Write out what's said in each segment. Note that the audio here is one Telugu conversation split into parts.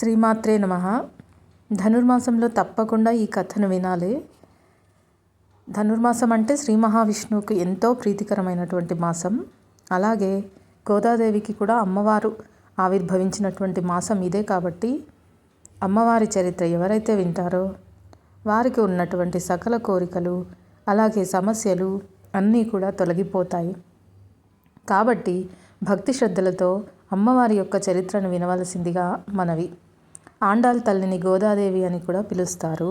శ్రీమాత్రే నమః. ధనుర్మాసంలో తప్పకుండా ఈ కథను వినాలి. ధనుర్మాసం అంటే శ్రీ మహావిష్ణువుకు ఎంతో ప్రీతికరమైనటువంటి మాసం. అలాగే గోదాదేవికి కూడా అమ్మవారు ఆవిర్భవించినటువంటి మాసం ఇదే కాబట్టి అమ్మవారి చరిత్ర ఎవరైతే వింటారో వారికి ఉన్నటువంటి సకల కోరికలు అలాగే సమస్యలు అన్నీ కూడా తొలగిపోతాయి. కాబట్టి భక్తి శ్రద్ధలతో అమ్మవారి యొక్క చరిత్రను వినవలసిందిగా మనవి. ఆండాల్ తల్లిని గోదాదేవి అని కూడా పిలుస్తారు.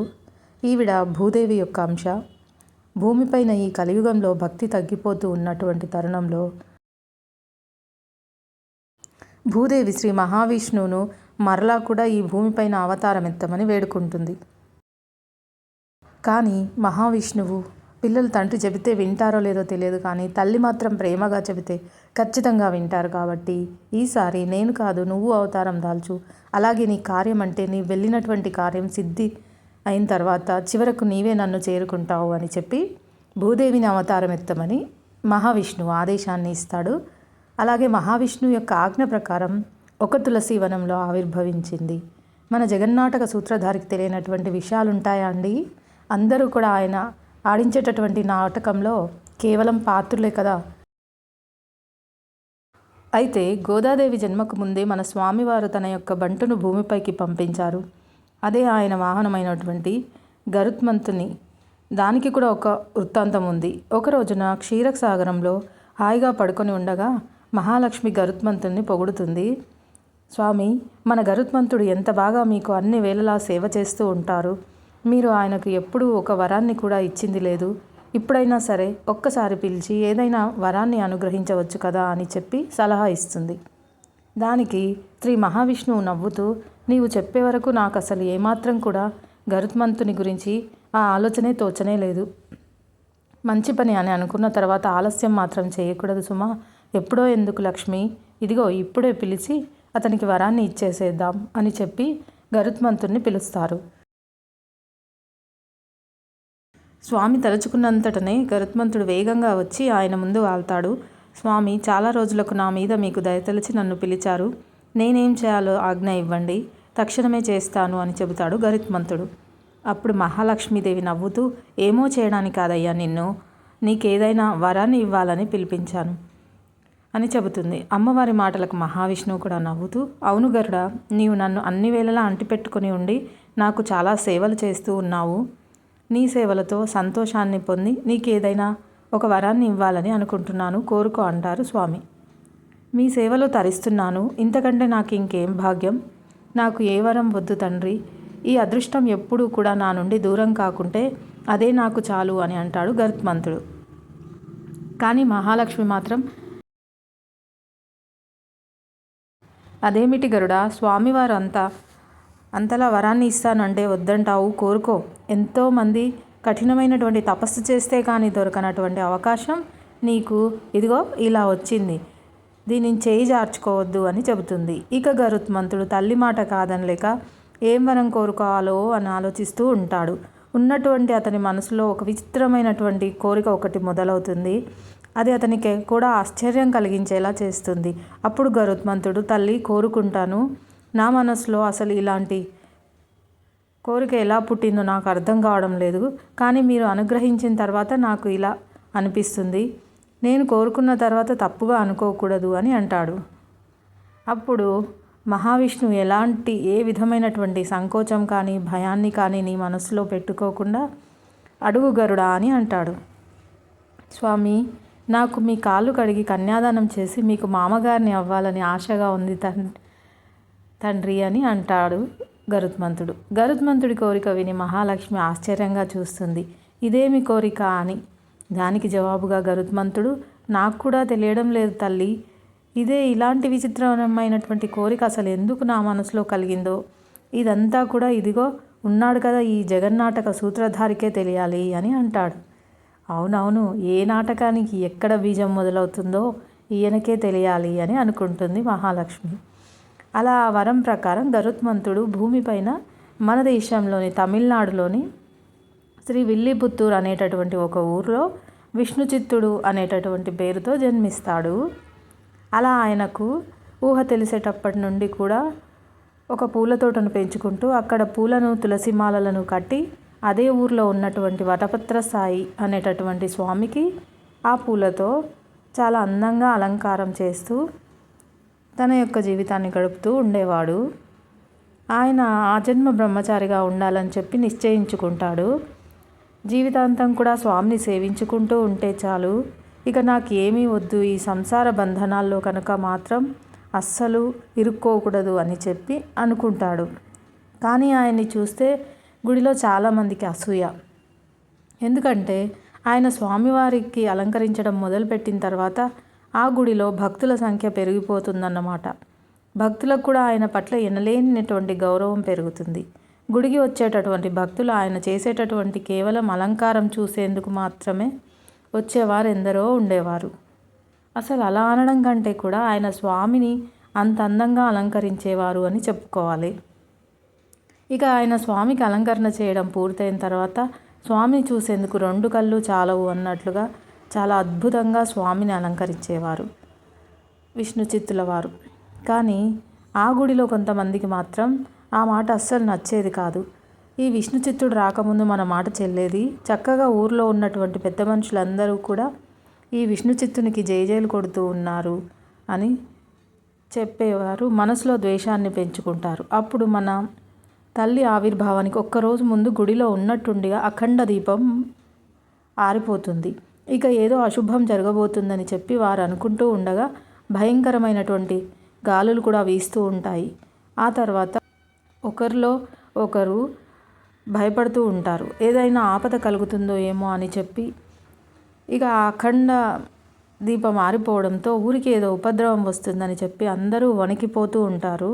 ఈవిడ భూదేవి యొక్క అంశ. భూమిపైన ఈ కలియుగంలో భక్తి తగ్గిపోతూ ఉన్నటువంటి తరుణంలో భూదేవి శ్రీ మహావిష్ణువును మరలా కూడా ఈ భూమిపైన అవతారం ఎత్తమని వేడుకుంటుంది. కానీ మహావిష్ణువు పిల్లలు తండ్రి చెబితే వింటారో లేదో తెలియదు, కానీ తల్లి మాత్రం ప్రేమగా చెబితే ఖచ్చితంగా వింటారు. కాబట్టి ఈసారి నేను కాదు నువ్వు అవతారం దాల్చు, అలాగే నీ కార్యం అంటే నీ వెళ్ళినటువంటి కార్యం సిద్ధి అయిన తర్వాత చివరకు నీవే నన్ను చేరుకుంటావు అని చెప్పి భూదేవిని అవతారం ఎత్తమని మహావిష్ణువు ఆదేశాన్ని ఇస్తాడు. అలాగే మహావిష్ణువు యొక్క ఆజ్ఞ ప్రకారం ఒక తులసి వనంలో ఆవిర్భవించింది. మన జగన్నాటక సూత్రధారికి తెలియనటువంటి విషయాలు ఉంటాయా అండి? అందరూ కూడా ఆయన ఆడించేటటువంటి నాటకంలో కేవలం పాత్రులే కదా. అయితే గోదాదేవి జన్మకు ముందే మన స్వామివారు తన యొక్క బంటును భూమిపైకి పంపించారు. అదే ఆయన వాహనమైనటువంటి గరుత్మంతుని. దానికి కూడా ఒక వృత్తాంతం ఉంది. ఒక రోజున క్షీరసాగరంలో హాయిగా పడుకొని ఉండగా మహాలక్ష్మి గరుత్మంతుని పొగుడుతుంది. స్వామి, మన గరుత్మంతుడు ఎంత బాగా మీకు అన్ని వేళలా సేవ చేస్తూ ఉంటారు. మీరు ఆయనకు ఎప్పుడూ ఒక వరాన్ని కూడా ఇచ్చింది లేదు. ఇప్పుడైనా సరే ఒక్కసారి పిలిచి ఏదైనా వరాన్ని అనుగ్రహించవచ్చు కదా అని చెప్పి సలహా ఇస్తుంది. దానికి శ్రీ మహావిష్ణువు నవ్వుతూ, నీవు చెప్పే వరకు నాకు అసలు ఏమాత్రం కూడా గరుత్మంతుని గురించి ఆ ఆలోచనే తోచనే లేదు. మంచి పని అని అనుకున్న తర్వాత ఆలస్యం మాత్రం చేయకూడదు సుమా. ఎప్పుడో ఎందుకు లక్ష్మి, ఇదిగో ఇప్పుడే పిలిచి అతనికి వరాన్ని ఇచ్చేసేద్దాం అని చెప్పి గరుత్మంతుణ్ణి పిలుస్తారు. స్వామి తలుచుకున్నంతటనే గరుత్మంతుడు వేగంగా వచ్చి ఆయన ముందు వాళ్తాడు. స్వామి, చాలా రోజులకు నా మీద మీకు దయతలిచి నన్ను పిలిచారు. నేనేం చేయాలో ఆజ్ఞ ఇవ్వండి, తక్షణమే చేస్తాను అని చెబుతాడు గరుత్మంతుడు. అప్పుడు మహాలక్ష్మీదేవి నవ్వుతూ, ఏమో చేయడానికి కాదయ్యా, నీకేదైనా వరాన్ని ఇవ్వాలని పిలిపించాను అని చెబుతుంది. అమ్మవారి మాటలకు మహావిష్ణువు కూడా నవ్వుతూ, అవును గరుడా, నీవు నన్ను అన్ని వేళలా అంటిపెట్టుకుని ఉండి నాకు చాలా సేవలు చేస్తూ ఉన్నావు. నీ సేవలతో సంతోషాన్ని పొంది నీకేదైనా ఒక వరాన్ని ఇవ్వాలని అనుకుంటున్నాను, కోరుకో అంటారు స్వామి. మీ సేవలో తరిస్తున్నాను, ఇంతకంటే నాకు ఇంకేం భాగ్యం. నాకు ఏ వరం వద్దు తండ్రి. ఈ అదృష్టం ఎప్పుడూ కూడా నా నుండి దూరం కాకుంటే అదే నాకు చాలు అని అంటాడు గరుత్మంతుడు. కానీ మహాలక్ష్మి మాత్రం, అదేమిటి గరుడా, స్వామివారు అంతలా వరాన్ని ఇస్తానంటే వద్దంటావు, కోరుకో. ఎంతోమంది కఠినమైనటువంటి తపస్సు చేస్తే కానీ దొరకనటువంటి అవకాశం నీకు ఇదిగో ఇలా వచ్చింది, దీనిని చేయి జార్చుకోవద్దు అని చెబుతుంది. ఇక గరుత్మంతుడు తల్లి మాట కాదనలేక ఏం వరం కోరుకోవాలో అని ఆలోచిస్తూ ఉంటాడు. ఉన్నటువంటి అతని మనసులో ఒక విచిత్రమైనటువంటి కోరిక ఒకటి మొదలవుతుంది. అది అతనికి కూడా ఆశ్చర్యం కలిగించేలా చేస్తుంది. అప్పుడు గరుత్మంతుడు, తల్లి కోరుకుంటాను, నా మనసులో అసలు ఇలాంటి కోరిక ఎలా పుట్టిందో నాకు అర్థం కావడం లేదు, కానీ మీరు అనుగ్రహించిన తర్వాత నాకు ఇలా అనిపిస్తుంది. నేను కోరుకున్న తర్వాత తప్పుగా అనుకోకూడదు అని అంటాడు. అప్పుడు మహావిష్ణువు ఏ విధమైనటువంటి సంకోచం కానీ భయాన్ని కానీ నీ మనసులో పెట్టుకోకుండా, అడుగు గరుడా అని అంటాడు. స్వామి, నాకు మీ కాళ్ళు కడిగి కన్యాదానం చేసి మీకు మామగారిని అవ్వాలని ఆశగా ఉంది తండ్రి అని అంటాడు గరుత్మంతుడు. గరుత్మంతుడి కోరిక విని మహాలక్ష్మి ఆశ్చర్యంగా చూస్తుంది. ఇదేమి కోరిక అని. దానికి జవాబుగా గరుత్మంతుడు, నాకు కూడా తెలియడం లేదు తల్లి. ఇలాంటి విచిత్రమైనటువంటి కోరిక అసలు ఎందుకు నా మనసులో కలిగిందో ఇదంతా కూడా ఇదిగో ఉన్నాడు కదా ఈ జగన్నాటక సూత్రధారికే తెలియాలి అని అంటాడు. అవునవును, ఏ నాటకానికి ఎక్కడ బీజం మొదలవుతుందో ఈయనకే తెలియాలి అని అనుకుంటుంది మహాలక్ష్మి. అలా ఆ వరం ప్రకారం గరుత్మంతుడు భూమిపైన మన దేశంలోని తమిళనాడులోని శ్రీ విల్లిపుత్తూరు అనేటటువంటి ఒక ఊరిలో విష్ణుచిత్తుడు అనేటటువంటి పేరుతో జన్మిస్తాడు. అలా ఆయనకు ఊహ తెలిసేటప్పటి నుండి కూడా ఒక పూల తోటను పెంచుకుంటూ అక్కడ పూలను తులసి మాలలను కట్టి అదే ఊర్లో ఉన్నటువంటి వటపత్ర సాయి అనేటటువంటి స్వామికి ఆ పూలతో చాలా అందంగా అలంకారం చేస్తూ తన యొక్క జీవితాన్ని గడుపుతూ ఉండేవాడు. ఆయన ఆజన్మ బ్రహ్మచారిగా ఉండాలని చెప్పి నిశ్చయించుకుంటాడు. జీవితాంతం కూడా స్వామిని సేవించుకుంటూ ఉంటే చాలు, ఇక నాకు ఏమీ వద్దు, ఈ సంసార బంధనాల్లో కనుక మాత్రం అస్సలు ఇరుక్కోకూడదు అని చెప్పి అనుకుంటాడు. కానీ ఆయన్ని చూస్తే గుడిలో చాలామందికి అసూయ. ఎందుకంటే ఆయన స్వామివారికి అలంకరించడం మొదలుపెట్టిన తర్వాత ఆ గుడిలో భక్తుల సంఖ్య పెరిగిపోతుందన్నమాట. భక్తులకు కూడా ఆయన పట్ల ఎనలేనటువంటి గౌరవం పెరుగుతుంది. గుడికి వచ్చేటటువంటి భక్తులు ఆయన చేసేటటువంటి కేవలం అలంకారం చూసేందుకు మాత్రమే వచ్చేవారు ఎందరో ఉండేవారు. అసలు అలా అనడం కంటే కూడా ఆయన స్వామిని అంత అందంగా అలంకరించేవారు అని చెప్పుకోవాలి. ఇక ఆయన స్వామికి అలంకరణ చేయడం పూర్తయిన తర్వాత స్వామిని చూసేందుకు 2 కళ్ళు చాలవు అన్నట్లుగా చాలా అద్భుతంగా స్వామిని అలంకరించేవారు విష్ణు చిత్తుల వారు. కానీ ఆ గుడిలో కొంతమందికి మాత్రం ఆ మాట అస్సలు నచ్చేది కాదు. ఈ విష్ణు చిత్తుడు రాకముందు మన మాట చెల్లేది, చక్కగా ఊర్లో ఉన్నటువంటి పెద్ద మనుషులందరూ కూడా ఈ విష్ణు చిత్తునికి జైజైలు కొడుతూ ఉన్నారు అని చెప్పేవారు. మనసులో ద్వేషాన్ని పెంచుకుంటారు. అప్పుడు మన తల్లి ఆవిర్భావానికి ఒక్కరోజు ముందు గుడిలో ఉన్నట్టుండిగా అఖండ దీపం ఆరిపోతుంది. ఇక ఏదో అశుభం జరగబోతుందని చెప్పి వారు అనుకుంటూ ఉండగా భయంకరమైనటువంటి గాలులు కూడా వీస్తూ ఉంటాయి. ఆ తర్వాత ఒకరిలో ఒకరు భయపడుతూ ఉంటారు, ఏదైనా ఆపద కలుగుతుందో ఏమో అని చెప్పి. ఇక ఆ అఖండ దీపం ఆరిపోవడంతో ఊరికి ఏదో ఉపద్రవం వస్తుందని చెప్పి అందరూ వణికిపోతూ ఉంటారు.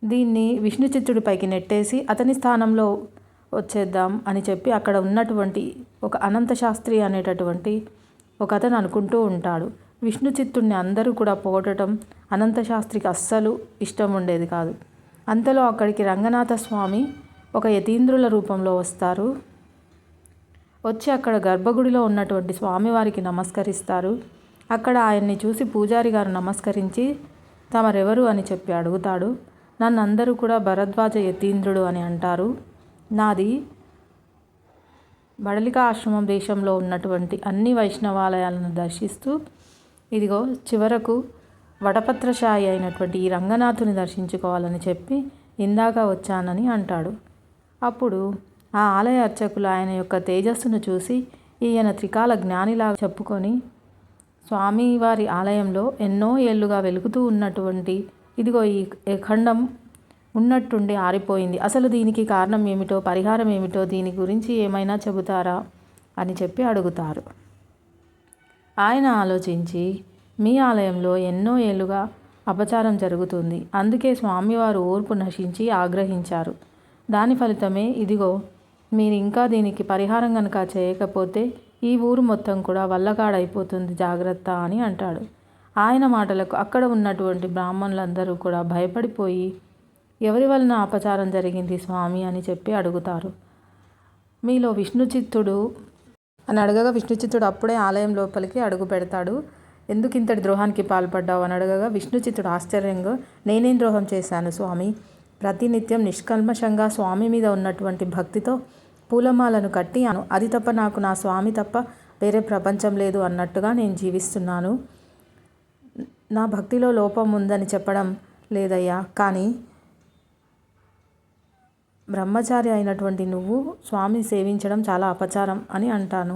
దీన్ని విష్ణు చిత్తుడిపైకి నెట్టేసి అతని స్థానంలో వచ్చేద్దాం అని చెప్పి అక్కడ ఉన్నటువంటి ఒక అనంత శాస్త్రి అనేటటువంటి ఒక అతను అనుకుంటూ ఉంటాడు. విష్ణు చిత్తుడిని అందరూ కూడా పోగొట్టడం అనంత శాస్త్రికి అస్సలు ఇష్టం ఉండేది కాదు. అంతలో అక్కడికి రంగనాథ స్వామి ఒక యతీంద్రుల రూపంలో వస్తారు. వచ్చి అక్కడ గర్భగుడిలో ఉన్నటువంటి స్వామివారికి నమస్కరిస్తారు. అక్కడ ఆయన్ని చూసి పూజారి గారు నమస్కరించి తమరెవరు అని చెప్పి అడుగుతాడు. నన్ను అందరూ కూడా భరద్వాజ యతీంద్రుడు అని అంటారు. నాది బడలిక ఆశ్రమం దేశంలో ఉన్నటువంటి అన్ని వైష్ణవాలయాలను దర్శిస్తూ ఇదిగో చివరకు వటపత్రశాయి అయినటువంటి ఈ రంగనాథుని దర్శించుకోవాలని చెప్పి ఇందాక వచ్చానని అంటాడు. అప్పుడు ఆ ఆలయ అర్చకులు ఆయన యొక్క తేజస్సును చూసి ఈయన త్రికాల జ్ఞానిలా చెప్పుకొని స్వామివారి ఆలయంలో ఎన్నో ఏళ్లుగా వెలుగుతూ ఉన్నటువంటి ఇదిగో ఈ ఖండం ఉన్నట్టుండి ఆరిపోయింది, అసలు దీనికి కారణం ఏమిటో, పరిహారం ఏమిటో, దీని గురించి ఏమైనా చెబుతారా అని చెప్పి అడుగుతారు. ఆయన ఆలోచించి మీ ఆలయంలో ఎన్నో ఏళ్ళుగా అపచారం జరుగుతుంది, అందుకే స్వామివారు ఓర్పు నశించి ఆగ్రహించారు. దాని ఫలితమే ఇదిగో మీరు ఇంకా దీనికి పరిహారం కనుక చేయకపోతే ఈ ఊరు మొత్తం కూడా వల్లకాడైపోతుంది, జాగ్రత్త అని అంటాడు. ఆయన మాటలకు అక్కడ ఉన్నటువంటి బ్రాహ్మణులందరూ కూడా భయపడిపోయి ఎవరి వలన అపచారం జరిగింది స్వామి అని చెప్పి అడుగుతారు. మీలో విష్ణు చిత్తుడు అని అడగగా విష్ణు చిత్తుడు అప్పుడే ఆలయం లోపలికి అడుగు పెడతాడు. ఎందుకు ఇంతటి ద్రోహానికి పాల్పడ్డావు అని అడగగా విష్ణు చిత్తుడు ఆశ్చర్యంగా నేనేం ద్రోహం చేశాను స్వామి, ప్రతినిత్యం నిష్కల్మషంగా స్వామి మీద ఉన్నటువంటి భక్తితో పూలమాలను కట్టి అది తప్ప నాకు నా స్వామి తప్ప వేరే ప్రపంచం లేదు అన్నట్టుగా నేను జీవిస్తున్నాను. నా భక్తిలో లోపం ఉందని చెప్పడం లేదయ్యా, కానీ బ్రహ్మచారి అయినటువంటి నువ్వు స్వామిని సేవించడం చాలా అపచారం అని అంటాను.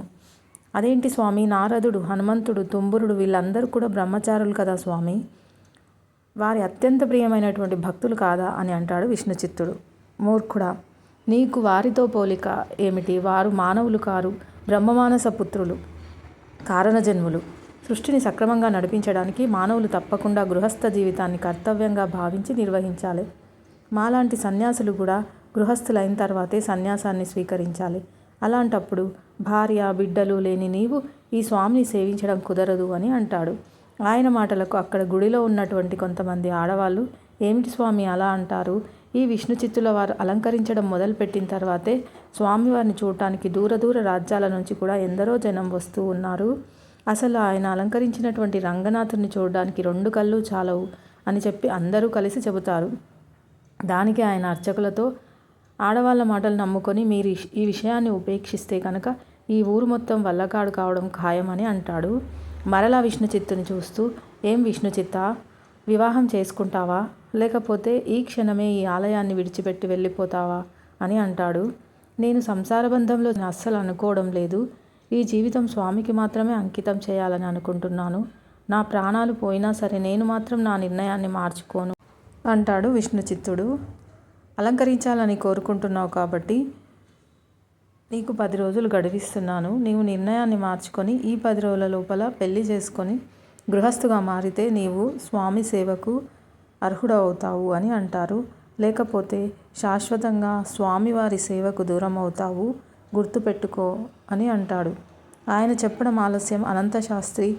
అదేంటి స్వామి, నారదుడు, హనుమంతుడు, తుంబురుడు వీళ్ళందరూ కూడా బ్రహ్మచారులు కదా స్వామి, వారి అత్యంత ప్రియమైనటువంటి భక్తులు కాదా అని అంటాడు విష్ణు చిత్తుడు. మూర్ఖుడా, నీకు వారితో పోలిక ఏమిటి, వారు మానవులు కారు, బ్రహ్మమానస పుత్రులు, కారణజన్ములు. సృష్టిని సక్రమంగా నడిపించడానికి మానవులు తప్పకుండా గృహస్థ జీవితాన్ని కర్తవ్యంగా భావించి నిర్వహించాలి. మాలాంటి సన్యాసులు కూడా గృహస్థులైన తర్వాతే సన్యాసాన్ని స్వీకరించాలి. అలాంటప్పుడు భార్య బిడ్డలు లేని నీవు ఈ స్వామిని సేవించడం కుదరదు అని అంటాడు. ఆయన మాటలకు అక్కడ గుడిలో ఉన్నటువంటి కొంతమంది ఆడవాళ్ళు ఏమిటి స్వామి అలా అంటారు, ఈ విష్ణు చిత్తుల వారు అలంకరించడం మొదలుపెట్టిన తర్వాతే స్వామివారిని చూడటానికి దూర దూర రాజ్యాల నుంచి కూడా ఎందరో జనం వస్తూ ఉన్నారు, అసలు ఆయన అలంకరించినటువంటి రంగనాథుని చూడడానికి 2 కళ్ళు చాలవు అని చెప్పి అందరూ కలిసి చెబుతారు. దానికి ఆయన అర్చకులతో, ఆడవాళ్ళ మాటలు నమ్ముకొని మీరు ఈ విషయాన్ని ఉపేక్షిస్తే కనుక ఈ ఊరు మొత్తం వల్లకాడు కావడం ఖాయమని అంటాడు. మరలా విష్ణుచిత్తుని చూస్తూ, ఏం విష్ణుచిత్త, వివాహం చేసుకుంటావా, లేకపోతే ఈ క్షణమే ఈ ఆలయాన్ని విడిచిపెట్టి వెళ్ళిపోతావా అని అంటాడు. నేను సంసార బంధంలో అస్సలు అనుకోవడం లేదు. ఈ జీవితం స్వామికి మాత్రమే అంకితం చేయాలని అనుకుంటున్నాను. నా ప్రాణాలు పోయినా సరే నేను మాత్రం నా నిర్ణయాన్ని మార్చుకోను అంటాడు విష్ణుచిత్తుడు. అలంకరించాలని కోరుకుంటున్నావు కాబట్టి నీకు 10 రోజులు గడువిస్తున్నాను. నీవు నిర్ణయాన్ని మార్చుకొని ఈ 10 రోజుల లోపల పెళ్లి చేసుకొని గృహస్థుగా మారితే నీవు స్వామి సేవకు అర్హుడవుతావు అని అంటారు. లేకపోతే శాశ్వతంగా స్వామివారి సేవకు దూరం అవుతావు, గుర్తుపెట్టుకో అని అంటాడు. ఆయన చెప్పడం ఆలస్యం. అనంతశాస్త్రి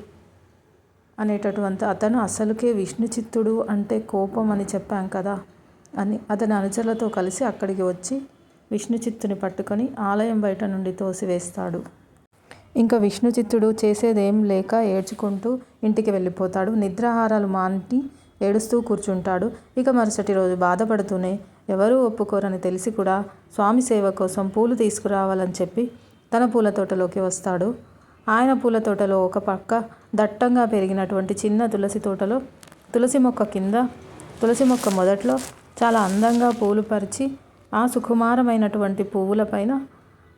అనేటటువంటి అతను అసలుకే విష్ణుచిత్తుడు అంటే కోపం అని చెప్పాం కదా అని అతని అనుచరులతో కలిసి అక్కడికి వచ్చి విష్ణుచిత్తుని పట్టుకొని ఆలయం బయట నుండి తోసివేస్తాడు. ఇంకా విష్ణుచిత్తుడు చేసేదేం లేక ఏడ్చుకుంటూ ఇంటికి వెళ్ళిపోతాడు. నిద్రాహారాలు మాని ఏడుస్తూ కూర్చుంటాడు. ఇక మరుసటి రోజు బాధపడుతూనే ఎవరూ ఒప్పుకోరని తెలిసి కూడా స్వామి సేవ కోసం పూలు తీసుకురావాలని చెప్పి తన పూల తోటలోకి వస్తాడు. ఆయన పూల తోటలో ఒక పక్క దట్టంగా పెరిగినటువంటి చిన్న తులసి తోటలో తులసి మొక్క కింద తులసి మొక్క మొదట్లో చాలా అందంగా పూలు పరిచి ఆ సుకుమారమైనటువంటి పువ్వులపైన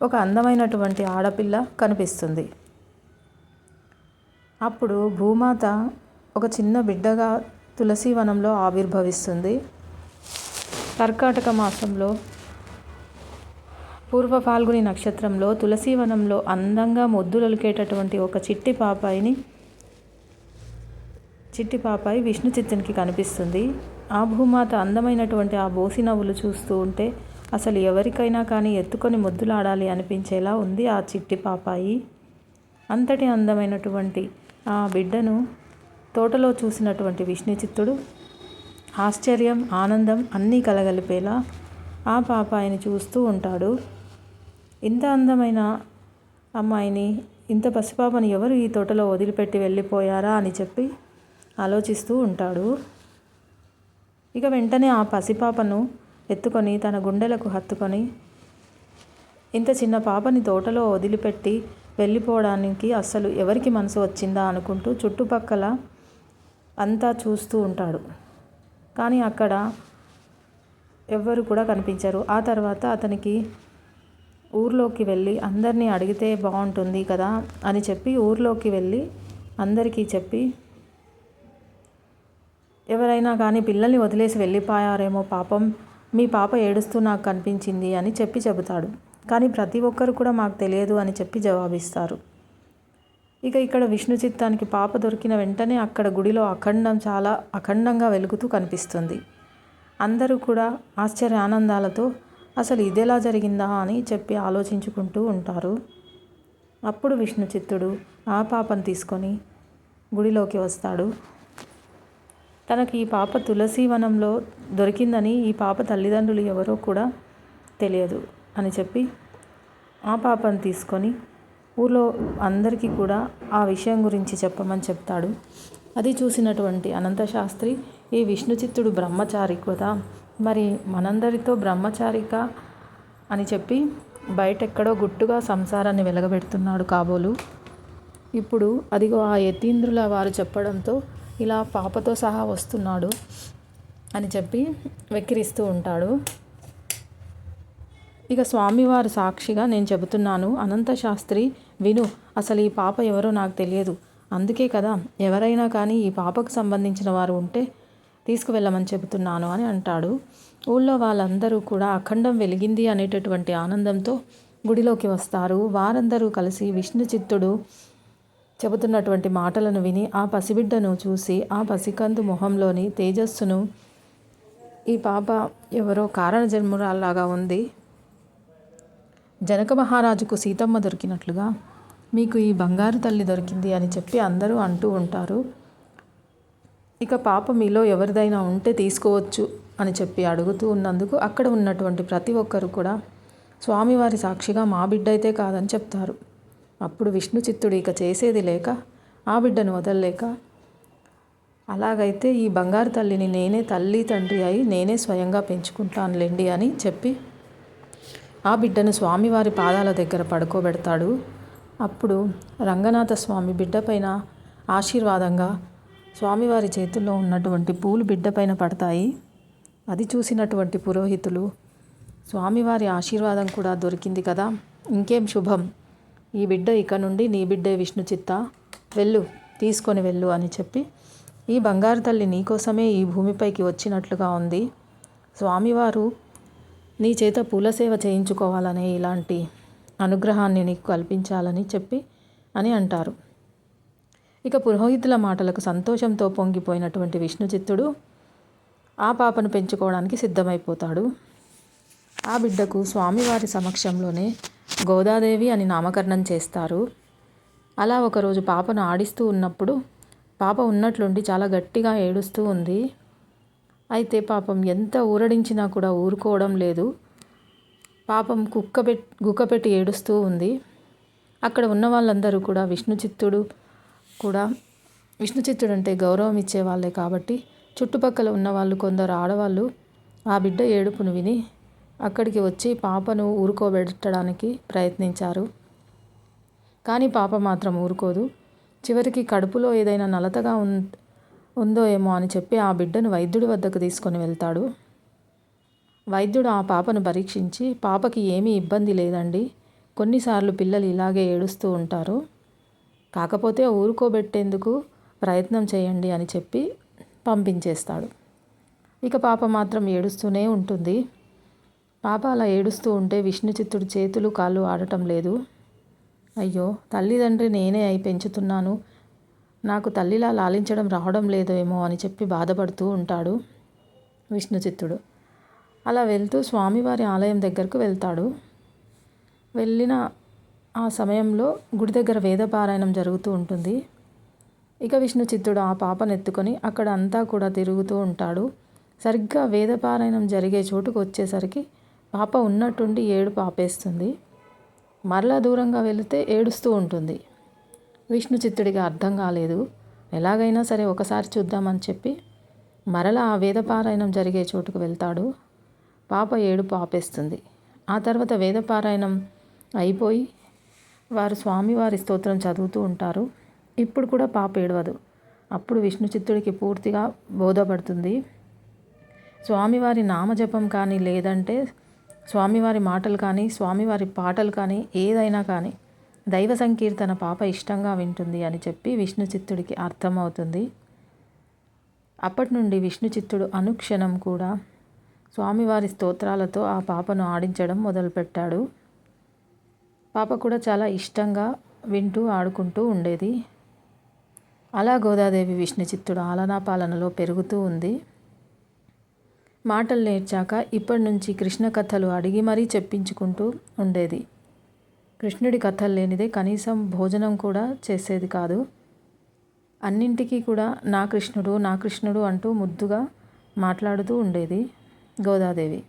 ఒక అందమైనటువంటి ఆడపిల్ల కనిపిస్తుంది. అప్పుడు భూమాత ఒక చిన్న బిడ్డగా తులసి వనంలో ఆవిర్భవిస్తుంది. కర్కాటక మాసంలో పూర్వ ఫాల్గుని నక్షత్రంలో తులసీవనంలో అందంగా మొద్దులొలికేటటువంటి ఒక చిట్టి పాపాయి విష్ణుచిత్తునికి కనిపిస్తుంది. ఆ భూమాత అందమైనటువంటి ఆ బోసి నవ్వులు చూస్తూ ఉంటే అసలు ఎవరికైనా కానీ ఎత్తుకొని ముద్దులాడాలి అనిపించేలా ఉంది ఆ చిట్టి పాపాయి. అంతటి అందమైనటువంటి ఆ బిడ్డను తోటలో చూసినటువంటి విష్ణుచిత్తుడు ఆశ్చర్యం, ఆనందం అన్నీ కలగలిపేలా ఆ పాపాయిని చూస్తూ ఉంటాడు. ఇంత అందమైన అమ్మాయిని, ఇంత పసిపాపని ఎవరు ఈ తోటలో వదిలిపెట్టి వెళ్ళిపోయారా అని చెప్పి ఆలోచిస్తూ ఉంటాడు. ఇక వెంటనే ఆ పసిపాపను ఎత్తుకొని తన గుండెలకు హత్తుకొని, ఇంత చిన్న పాపని తోటలో వదిలిపెట్టి వెళ్ళిపోవడానికి అస్సలు ఎవరికి మనసు వచ్చిందా అనుకుంటూ చుట్టుపక్కల అంతా చూస్తూ ఉంటాడు. కానీ అక్కడ ఎవ్వరు కూడా కనిపించరు. ఆ తర్వాత అతనికి ఊర్లోకి వెళ్ళి అందరినీ అడిగితే బాగుంటుంది కదా అని చెప్పి ఊర్లోకి వెళ్ళి అందరికీ చెప్పి, ఎవరైనా కానీ పిల్లల్ని వదిలేసి వెళ్ళిపోయారేమో, పాపం మీ పాప ఏడుస్తూ నాకు కనిపించింది అని చెబుతాడు. కానీ ప్రతి ఒక్కరు కూడా మాకు తెలియదు అని చెప్పి జవాబిస్తారు. ఇక ఇక్కడ విష్ణుచిత్తానికి పాప దొరికిన వెంటనే అక్కడ గుడిలో చాలా అఖండంగా వెలుగుతూ కనిపిస్తుంది. అందరూ కూడా ఆశ్చర్య ఆనందాలతో అసలు ఇదెలా జరిగిందా అని చెప్పి ఆలోచించుకుంటూ ఉంటారు. అప్పుడు విష్ణుచిత్తుడు ఆ పాపను తీసుకొని గుడిలోకి వస్తాడు. తనకి ఈ పాప తులసి వనంలో దొరికిందని ఈ పాప తల్లిదండ్రులు ఎవరో కూడా తెలియదు అని చెప్పి ఆ పాపను తీసుకొని ఊళ్ళో అందరికీ కూడా ఆ విషయం గురించి చెప్పమని చెప్తాడు. అది చూసినటువంటి అనంతశాస్త్రి, ఈ విష్ణుచిత్తుడు బ్రహ్మచారి కదా, మరి మనందరితో బ్రహ్మచారిక అని చెప్పి బయటెక్కడో గుట్టుగా సంసారాన్ని వెలగబెడుతున్నాడు కాబోలు. ఇప్పుడు అదిగో ఆ యతీంద్రుల వారు చెప్పడంతో ఇలా పాపతో సహా వస్తున్నాడు అని చెప్పి వెక్కిరిస్తూ ఉంటాడు. ఇక స్వామివారు సాక్షిగా నేను చెబుతున్నాను, అనంతశాస్త్రి విను, అసలు ఈ పాప ఎవరో నాకు తెలియదు, అందుకే కదా ఎవరైనా కానీ ఈ పాపకు సంబంధించిన వారు ఉంటే తీసుకువెళ్ళమని చెబుతున్నాను అని అంటాడు. ఊళ్ళో వాళ్ళందరూ కూడా అఖండం వెలిగింది అనేటటువంటి ఆనందంతో గుడిలోకి వస్తారు. వారందరూ కలిసి విష్ణుచిత్తుడు చెబుతున్నటువంటి మాటలను విని ఆ పసిబిడ్డను చూసి ఆ పసికందు మొహంలోని తేజస్సును, ఈ పాప ఎవరో కారణ జన్మురాల్లాగా ఉంది, జనక మహారాజుకు సీతమ్మ దొరికినట్లుగా మీకు ఈ బంగారు తల్లి దొరికింది అని చెప్పి అందరూ అంటూ ఉంటారు. ఇక పాప మీలో ఎవరిదైనా ఉంటే తీసుకోవచ్చు అని చెప్పి అడుగుతూ ఉన్నందుకు అక్కడ ఉన్నటువంటి ప్రతి ఒక్కరు కూడా స్వామివారి సాక్షిగా మా బిడ్డ అయితే కాదని చెప్తారు. అప్పుడు విష్ణుచిత్తుడు ఇక చేసేది లేక ఆ బిడ్డను వదలలేక అలాగైతే ఈ బంగారు తల్లిని నేనే తల్లి తండ్రి అయి నేనే స్వయంగా పెంచుకుంటానులేండి అని చెప్పి ఆ బిడ్డను స్వామివారి పాదాల దగ్గర పడుకోబెడతాడు. అప్పుడు రంగనాథ స్వామి బిడ్డపైన ఆశీర్వాదంగా స్వామివారి చేతుల్లో ఉన్నటువంటి పూలు బిడ్డపైన పడతాయి. అది చూసినటువంటి పురోహితులు, స్వామివారి ఆశీర్వాదం కూడా దొరికింది కదా, ఇంకేం శుభం, ఈ బిడ్డ ఇక నుండి నీ బిడ్డే విష్ణు చిత్త, వెళ్ళు, తీసుకొని వెళ్ళు అని చెప్పి, ఈ బంగారు తల్లి నీకోసమే ఈ భూమిపైకి వచ్చినట్లుగా ఉంది, స్వామివారు నీ చేత పూల సేవ చేయించుకోవాలనే ఇలాంటి అనుగ్రహాన్ని నీకు కల్పించాలని చెప్పి అని అంటారు. ఇక పురోహితుల మాటలకు సంతోషంతో పొంగిపోయినటువంటి విష్ణుచిత్తుడు ఆ పాపను పెంచుకోవడానికి సిద్ధమైపోతాడు. ఆ బిడ్డకు స్వామివారి సమక్షంలోనే గోదాదేవి అని నామకరణం చేస్తారు. అలా ఒకరోజు పాపను ఆడిస్తూ ఉన్నప్పుడు పాప ఉన్నట్లుండి చాలా గట్టిగా ఏడుస్తూ ఉంది. అయితే పాపం ఎంత ఊరడించినా కూడా ఊరుకోవడం లేదు. పాపం గుక్కపెట్టి ఏడుస్తూ ఉంది. అక్కడ ఉన్న వాళ్ళందరూ కూడా విష్ణుచిత్తుడు అంటే గౌరవం ఇచ్చే వాళ్ళే కాబట్టి చుట్టుపక్కల ఉన్న వాళ్ళు, కొందరు ఆడవాళ్ళు ఆ బిడ్డ ఏడుపును విని అక్కడికి వచ్చి పాపను ఊరుకోబెట్టడానికి ప్రయత్నించారు. కానీ పాప మాత్రం ఊరుకోదు. చివరికి కడుపులో ఏదైనా నలతగా ఉందో ఏమో అని చెప్పి ఆ బిడ్డను వైద్యుడి వద్దకు తీసుకొని వెళ్తాడు. వైద్యుడు ఆ పాపను పరీక్షించి, పాపకి ఏమీ ఇబ్బంది లేదండి, కొన్నిసార్లు పిల్లలు ఇలాగే ఏడుస్తూ ఉంటారు, కాకపోతే ఊరుకోబెట్టేందుకు ప్రయత్నం చేయండి అని చెప్పి పంపించేస్తాడు. ఇక పాప మాత్రం ఏడుస్తూనే ఉంటుంది. పాప అలా ఏడుస్తూ ఉంటే విష్ణుచిత్తుడి చేతులు కాళ్ళు ఆడటం లేదు. అయ్యో, తల్లిదండ్రి నేనే అయి పెంచుతున్నాను, నాకు తల్లిలా లాలించడం రావడం లేదేమో అని చెప్పి బాధపడుతూ ఉంటాడు విష్ణుచిత్తుడు. అలా వెళ్తూ స్వామివారి ఆలయం దగ్గరకు వెళ్తాడు. వెళ్ళిన ఆ సమయంలో గుడి దగ్గర వేదపారాయణం జరుగుతూ ఉంటుంది. ఇక విష్ణుచిత్తుడు ఆ పాపను ఎత్తుకొని అక్కడ అంతా కూడా తిరుగుతూ ఉంటాడు. సరిగ్గా వేదపారాయణం జరిగే చోటుకు వచ్చేసరికి పాప ఉన్నట్టుండి ఏడుపు ఆపేస్తుంది. మరలా దూరంగా వెళితే ఏడుస్తూ ఉంటుంది. విష్ణుచిత్తుడికి అర్థం కాలేదు. ఎలాగైనా సరే ఒకసారి చూద్దామని చెప్పి మరలా ఆ వేదపారాయణం జరిగే చోటుకు వెళ్తాడు. పాప ఏడుపు ఆపేస్తుంది. ఆ తర్వాత వేదపారాయణం అయిపోయి వారు స్వామివారి స్తోత్రం చదువుతూ ఉంటారు. ఇప్పుడు కూడా పాప ఏడవదు. అప్పుడు విష్ణుచిత్తుడికి పూర్తిగా బోధపడుతుంది. స్వామివారి నామజపం కానీ, లేదంటే స్వామివారి మాటలు కానీ, స్వామివారి పాటలు కానీ, ఏదైనా కానీ దైవ సంకీర్తన పాప ఇష్టంగా వింటుంది అని చెప్పి విష్ణుచిత్తుడికి అర్థమవుతుంది. అప్పటి నుండి విష్ణుచిత్తుడు అనుక్షణం కూడా స్వామివారి స్తోత్రాలతో ఆ పాపను ఆడించడం మొదలుపెట్టాడు. పాప కూడా చాలా ఇష్టంగా వింటూ ఆడుకుంటూ ఉండేది. అలా గోదాదేవి విష్ణుచిత్తుడు ఆలనా పాలనలో పెరుగుతూ ఉంది. మాటలు నేర్చాక ఇప్పటి నుంచి కృష్ణ కథలు అడిగి మరీ చెప్పించుకుంటూ ఉండేది. కృష్ణుడి కథలు లేనిదే కనీసం భోజనం కూడా చేసేది కాదు. అన్నింటికీ కూడా నా కృష్ణుడు, నా కృష్ణుడు అంటూ ముద్దుగా మాట్లాడుతూ ఉండేది గోదాదేవి.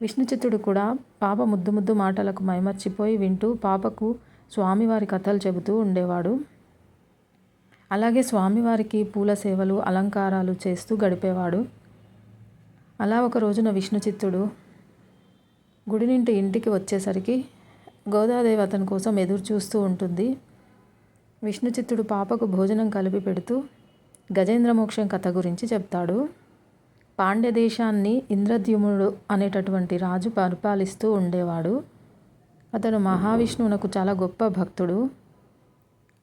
విష్ణుచిత్తుడు కూడా పాప ముద్దు ముద్దు మాటలకు మైమర్చిపోయి వింటూ పాపకు స్వామివారి కథలు చెబుతూ ఉండేవాడు. అలాగే స్వామివారికి పూల సేవలు, అలంకారాలు చేస్తూ గడిపేవాడు. అలా ఒక రోజున విష్ణుచిత్తుడు గుడి నుండి ఇంటికి వచ్చేసరికి గోదాదేవి అతని కోసం ఎదురు చూస్తూ ఉంటుంది. విష్ణుచిత్తుడు పాపకు భోజనం కలిపి పెడుతూ గజేంద్ర మోక్షం కథ గురించి చెప్తాడు. పాండ్య దేశాన్ని ఇంద్రద్యుమ్నుడు అనేటటువంటి రాజు పరిపాలిస్తూ ఉండేవాడు. అతను మహావిష్ణువునకు చాలా గొప్ప భక్తుడు.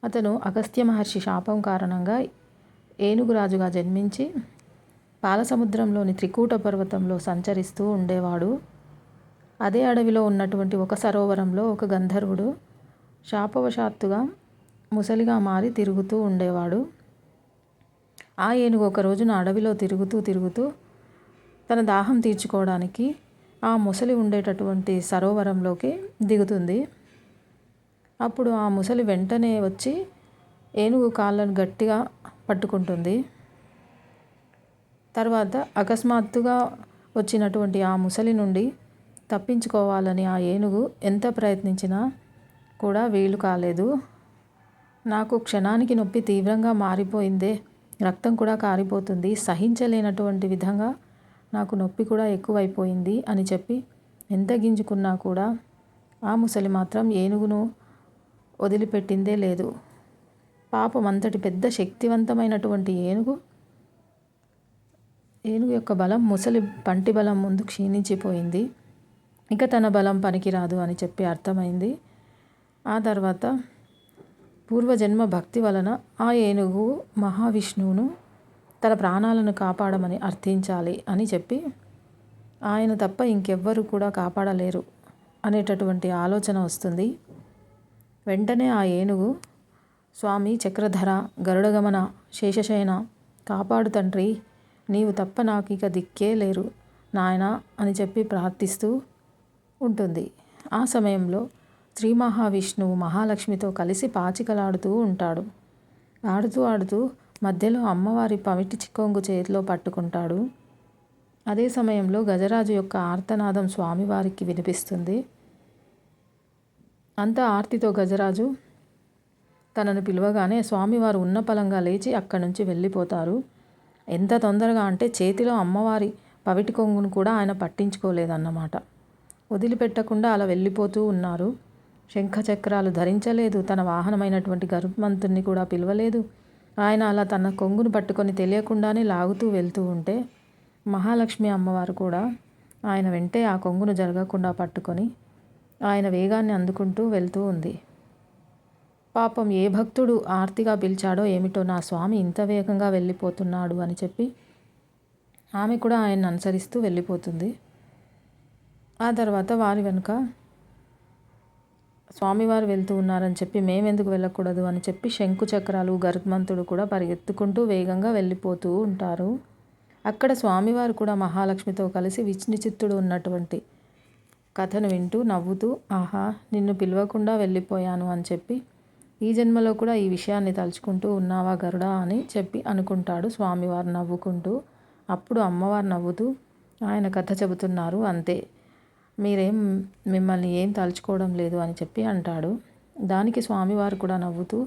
అతను అగస్త్య మహర్షి శాపం కారణంగా ఏనుగురాజుగా జన్మించి పాలసముద్రంలోని త్రికూట పర్వతంలో సంచరిస్తూ ఉండేవాడు. అదే అడవిలో ఉన్నటువంటి ఒక సరోవరంలో ఒక గంధర్వుడు శాపవశాత్తుగా ముసలిగా మారి తిరుగుతూ ఉండేవాడు. ఆ ఏనుగు ఒక రోజున అడవిలో తిరుగుతూ తన దాహం తీర్చుకోవడానికి ఆ ముసలి ఉండేటటువంటి సరోవరంలోకి దిగుతుంది. అప్పుడు ఆ ముసలి వెంటనే వచ్చి ఏనుగు కాళ్ళను గట్టిగా పట్టుకుంటుంది. తర్వాత అకస్మాత్తుగా వచ్చినటువంటి ఆ ముసలి నుండి తప్పించుకోవాలని ఆ ఏనుగు ఎంత ప్రయత్నించినా కూడా వీలు కాలేదు. నాకు క్షణానికి నొప్పి తీవ్రంగా మారిపోయిందే, రక్తం కూడా కారిపోతుంది. సహించలేనటువంటి విధంగా నాకు నొప్పి కూడా ఎక్కువైపోయింది అని చెప్పి ఎంత గింజుకున్నా కూడా ఆ ముసలి మాత్రం ఏనుగును వదిలిపెట్టిందే లేదు. పాపం అంతటి పెద్ద శక్తివంతమైనటువంటి ఏనుగు యొక్క బలం ముసలి పంటి బలం ముందు క్షీణించిపోయింది. ఇక తన బలం పనికిరాదు అని చెప్పి అర్థమైంది. ఆ తర్వాత పూర్వజన్మ భక్తి వలన ఆ ఏనుగు మహావిష్ణువును తన ప్రాణాలను కాపాడమని అర్థించాలి అని చెప్పి ఆయన తప్ప ఇంకెవ్వరు కూడా కాపాడలేరు అనేటటువంటి ఆలోచన వస్తుంది. వెంటనే ఆ ఏనుగు, స్వామి చక్రధర, గరుడగమన, శేషశయన, కాపాడు తండ్రి, నీవు తప్ప నాకు ఇక దిక్కే లేరు నాయనా అని చెప్పి ప్రార్థిస్తూ ఉంటుంది. ఆ సమయంలో శ్రీ మహావిష్ణువు మహాలక్ష్మితో కలిసి పాచికలాడుతూ ఉంటాడు. ఆడుతూ మధ్యలో అమ్మవారి పమిటి కొంగు చేతిలో పట్టుకుంటాడు. అదే సమయంలో గజరాజు యొక్క ఆర్తనాదం స్వామివారికి వినిపిస్తుంది. అంత ఆర్తితో గజరాజు తనను పిలవగానే స్వామివారు ఉన్నపలంగా లేచి అక్కడి నుంచి వెళ్ళిపోతారు. ఎంత తొందరగా అంటే చేతిలో అమ్మవారి పవిటి కొంగును కూడా ఆయన పట్టించుకోలేదన్నమాట. వదిలిపెట్టకుండా అలా వెళ్ళిపోతూ ఉన్నారు. శంఖచక్రాలు ధరించలేదు. తన వాహనమైనటువంటి గరుత్మంతుణ్ణి కూడా పిలవలేదు. ఆయన అలా తన కొంగును పట్టుకొని తెలియకుండానే లాగుతూ వెళ్తూ ఉంటే మహాలక్ష్మి అమ్మవారు కూడా ఆయన వెంటే ఆ కొంగును జరగకుండా పట్టుకొని ఆయన వేగాన్ని అందుకుంటూ వెళ్తూ ఉంది. పాపం ఏ భక్తుడు ఆర్తిగా పిలిచాడో ఏమిటో నా స్వామి ఇంత వేగంగా వెళ్ళిపోతున్నాడు అని చెప్పి ఆమె కూడా ఆయన్ని అనుసరిస్తూ వెళ్ళిపోతుంది. ఆ తర్వాత వారి వెనుక స్వామివారు వెళ్తూ ఉన్నారని చెప్పి మేమెందుకు వెళ్ళకూడదు అని చెప్పి శంకు చక్రాలు గరుత్మంతుడు కూడా పరిగెత్తుకుంటూ వేగంగా వెళ్ళిపోతూ ఉంటారు. అక్కడ స్వామివారు కూడా మహాలక్ష్మితో కలిసి విష్ణుచిత్తుడు ఉన్నటువంటి కథను వింటూ నవ్వుతూ, ఆహా నిన్ను పిలవకుండా వెళ్ళిపోయాను అని చెప్పి ఈ జన్మలో కూడా ఈ విషయాన్ని తలుచుకుంటూ ఉన్నావా గరుడా అని చెప్పి అనుకుంటాడు స్వామివారు నవ్వుకుంటూ. అప్పుడు అమ్మవారు నవ్వుతూ ఆయన కథ చెబుతున్నారు అంతే, మిమ్మల్ని ఏం తలుచుకోవడం లేదు అని చెప్పి అంటాడు. దానికి స్వామివారు కూడా నవ్వుతూ,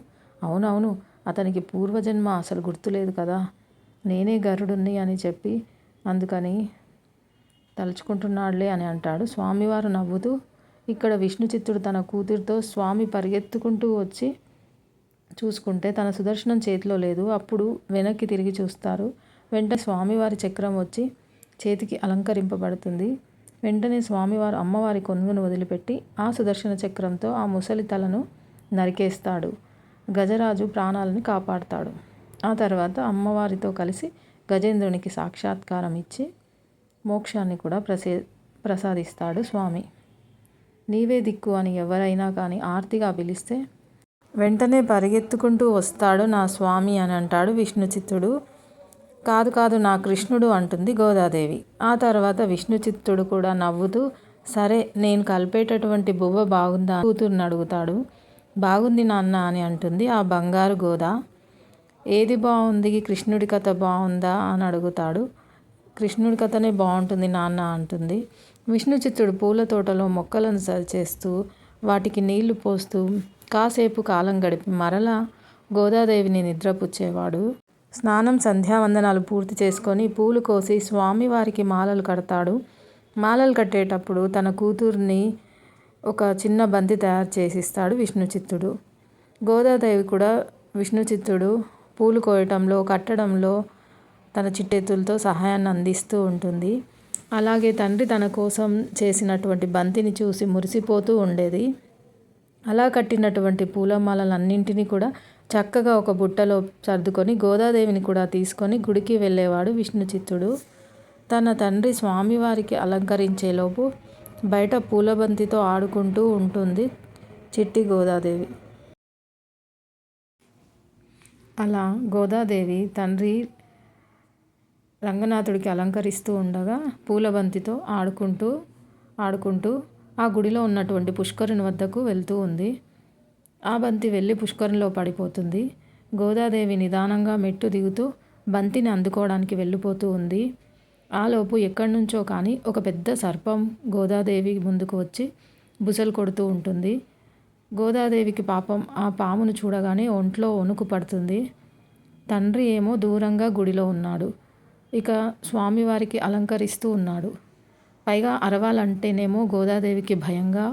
అవునవును అతనికి పూర్వజన్మ అసలు గుర్తులేదు కదా, నేనే గరుడుని అని చెప్పి అందుకని తలుచుకుంటున్నాడులే అని అంటాడు. స్వామివారు నవ్వుతూ ఇక్కడ విష్ణుచిత్తుడు తన కూతురితో స్వామి పరిగెత్తుకుంటూ వచ్చి చూసుకుంటే తన సుదర్శనం చేతిలో లేదు. అప్పుడు వెనక్కి తిరిగి చూస్తారు. వెంటనే స్వామివారి చక్రం వచ్చి చేతికి అలంకరింపబడుతుంది. వెంటనే స్వామివారు అమ్మవారి కొంగును వదిలిపెట్టి ఆ సుదర్శన చక్రంతో ఆ ముసలి తలను నరికేస్తాడు. గజరాజు ప్రాణాలను కాపాడుతాడు. ఆ తర్వాత అమ్మవారితో కలిసి గజేంద్రునికి సాక్షాత్కారం ఇచ్చి మోక్షాన్ని కూడా ప్రసాదిస్తాడు స్వామి. నీవే దిక్కు అని ఎవరైనా కానీ ఆర్తిగా పిలిస్తే వెంటనే పరిగెత్తుకుంటూ వస్తాడు నా స్వామి అని అంటాడు విష్ణుచిత్తుడు. కాదు కాదు నా కృష్ణుడు అంటుంది గోదాదేవి. ఆ తర్వాత విష్ణుచిత్తుడు కూడా నవ్వుతూ, సరే నేను కలిపేటటువంటి బువ్వ బాగుందా కూతుర్ని అడుగుతాడు. బాగుంది నాన్న అని అంటుంది ఆ బంగారు గోద. ఏది బాగుంది, కృష్ణుడి కథ బాగుందా అని అడుగుతాడు. కృష్ణుడి కథనే బాగుంటుంది నాన్న అంటుంది. విష్ణుచిత్తుడు పూల తోటలో మొక్కలను సరిచేస్తూ వాటికి నీళ్లు పోస్తూ కాసేపు కాలం గడిపి మరలా గోదాదేవిని నిద్రపుచ్చేవాడు. స్నానం సంధ్యావందనాలు పూర్తి చేసుకొని పూలు కోసి స్వామివారికి మాలలు కడతాడు. మాలలు కట్టేటప్పుడు తన కూతుర్ని ఒక చిన్న బంతి తయారు చేసిస్తాడు విష్ణుచిత్తుడు. గోదాదేవి కూడా విష్ణుచిత్తుడు పూలు కోయటంలో కట్టడంలో తన చిట్టెత్తులతో సహాయాన్ని అందిస్తూ ఉంటుంది. అలాగే తండ్రి తన కోసం చేసినటువంటి బంతిని చూసి మురిసిపోతూ ఉండేది. అలా కట్టినటువంటి పూలమాలలన్నింటినీ కూడా చక్కగా ఒక బుట్టలో సర్దుకొని గోదాదేవిని కూడా తీసుకొని గుడికి వెళ్ళేవాడు విష్ణుచిత్తుడు. తన తండ్రి స్వామివారికి అలంకరించేలోపు బయట పూలబంతితో ఆడుకుంటూ ఉంటుంది చిట్టి గోదాదేవి. అలా గోదాదేవి తండ్రి రంగనాథుడికి అలంకరిస్తూ ఉండగా పూలబంతితో ఆడుకుంటూ ఆ గుడిలో ఉన్నటువంటి పుష్కరుని వద్దకు వెళ్తూ ఉంది. ఆ బంతి వెళ్ళి పుష్కరంలో పడిపోతుంది. గోదాదేవి నిదానంగా మెట్టు దిగుతూ బంతిని అందుకోవడానికి వెళ్ళిపోతూ ఉంది. ఆలోపు ఎక్కడి నుంచో కానీ ఒక పెద్ద సర్పం గోదాదేవి ముందుకు వచ్చి బుసలు కొడుతూ ఉంటుంది. గోదాదేవికి పాపం ఆ పామును చూడగానే ఒంట్లో వణుకు పడుతుంది. తండ్రి ఏమో దూరంగా గుడిలో ఉన్నాడు. ఇక స్వామివారికి అలంకరిస్తూ ఉన్నాడు. పైగా అరవాలంటేనేమో గోదాదేవికి భయంగా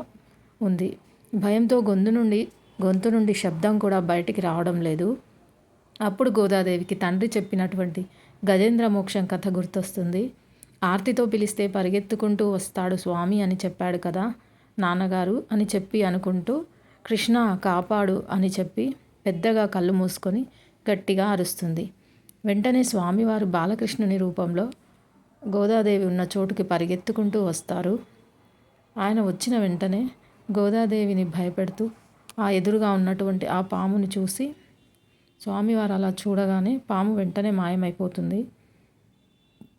ఉంది. భయంతో గొంతు నుండి శబ్దం కూడా బయటికి రావడం లేదు. అప్పుడు గోదాదేవికి తండ్రి చెప్పినటువంటి గజేంద్ర మోక్షం కథ గుర్తొస్తుంది. ఆర్తితో పిలిస్తే పరిగెత్తుకుంటూ వస్తాడు స్వామి అని చెప్పాడు కదా నాన్నగారు అని చెప్పి అనుకుంటూ కృష్ణ కాపాడు అని చెప్పి పెద్దగా కళ్ళు మూసుకొని గట్టిగా అరుస్తుంది. వెంటనే స్వామివారు బాలకృష్ణుని రూపంలో గోదాదేవి ఉన్న చోటుకి పరిగెత్తుకుంటూ వస్తారు. ఆయన వచ్చిన వెంటనే గోదాదేవిని భయపెడుతూ ఆ ఎదురుగా ఉన్నటువంటి ఆ పాముని చూసి స్వామివారు అలా చూడగానే పాము వెంటనే మాయమైపోతుంది.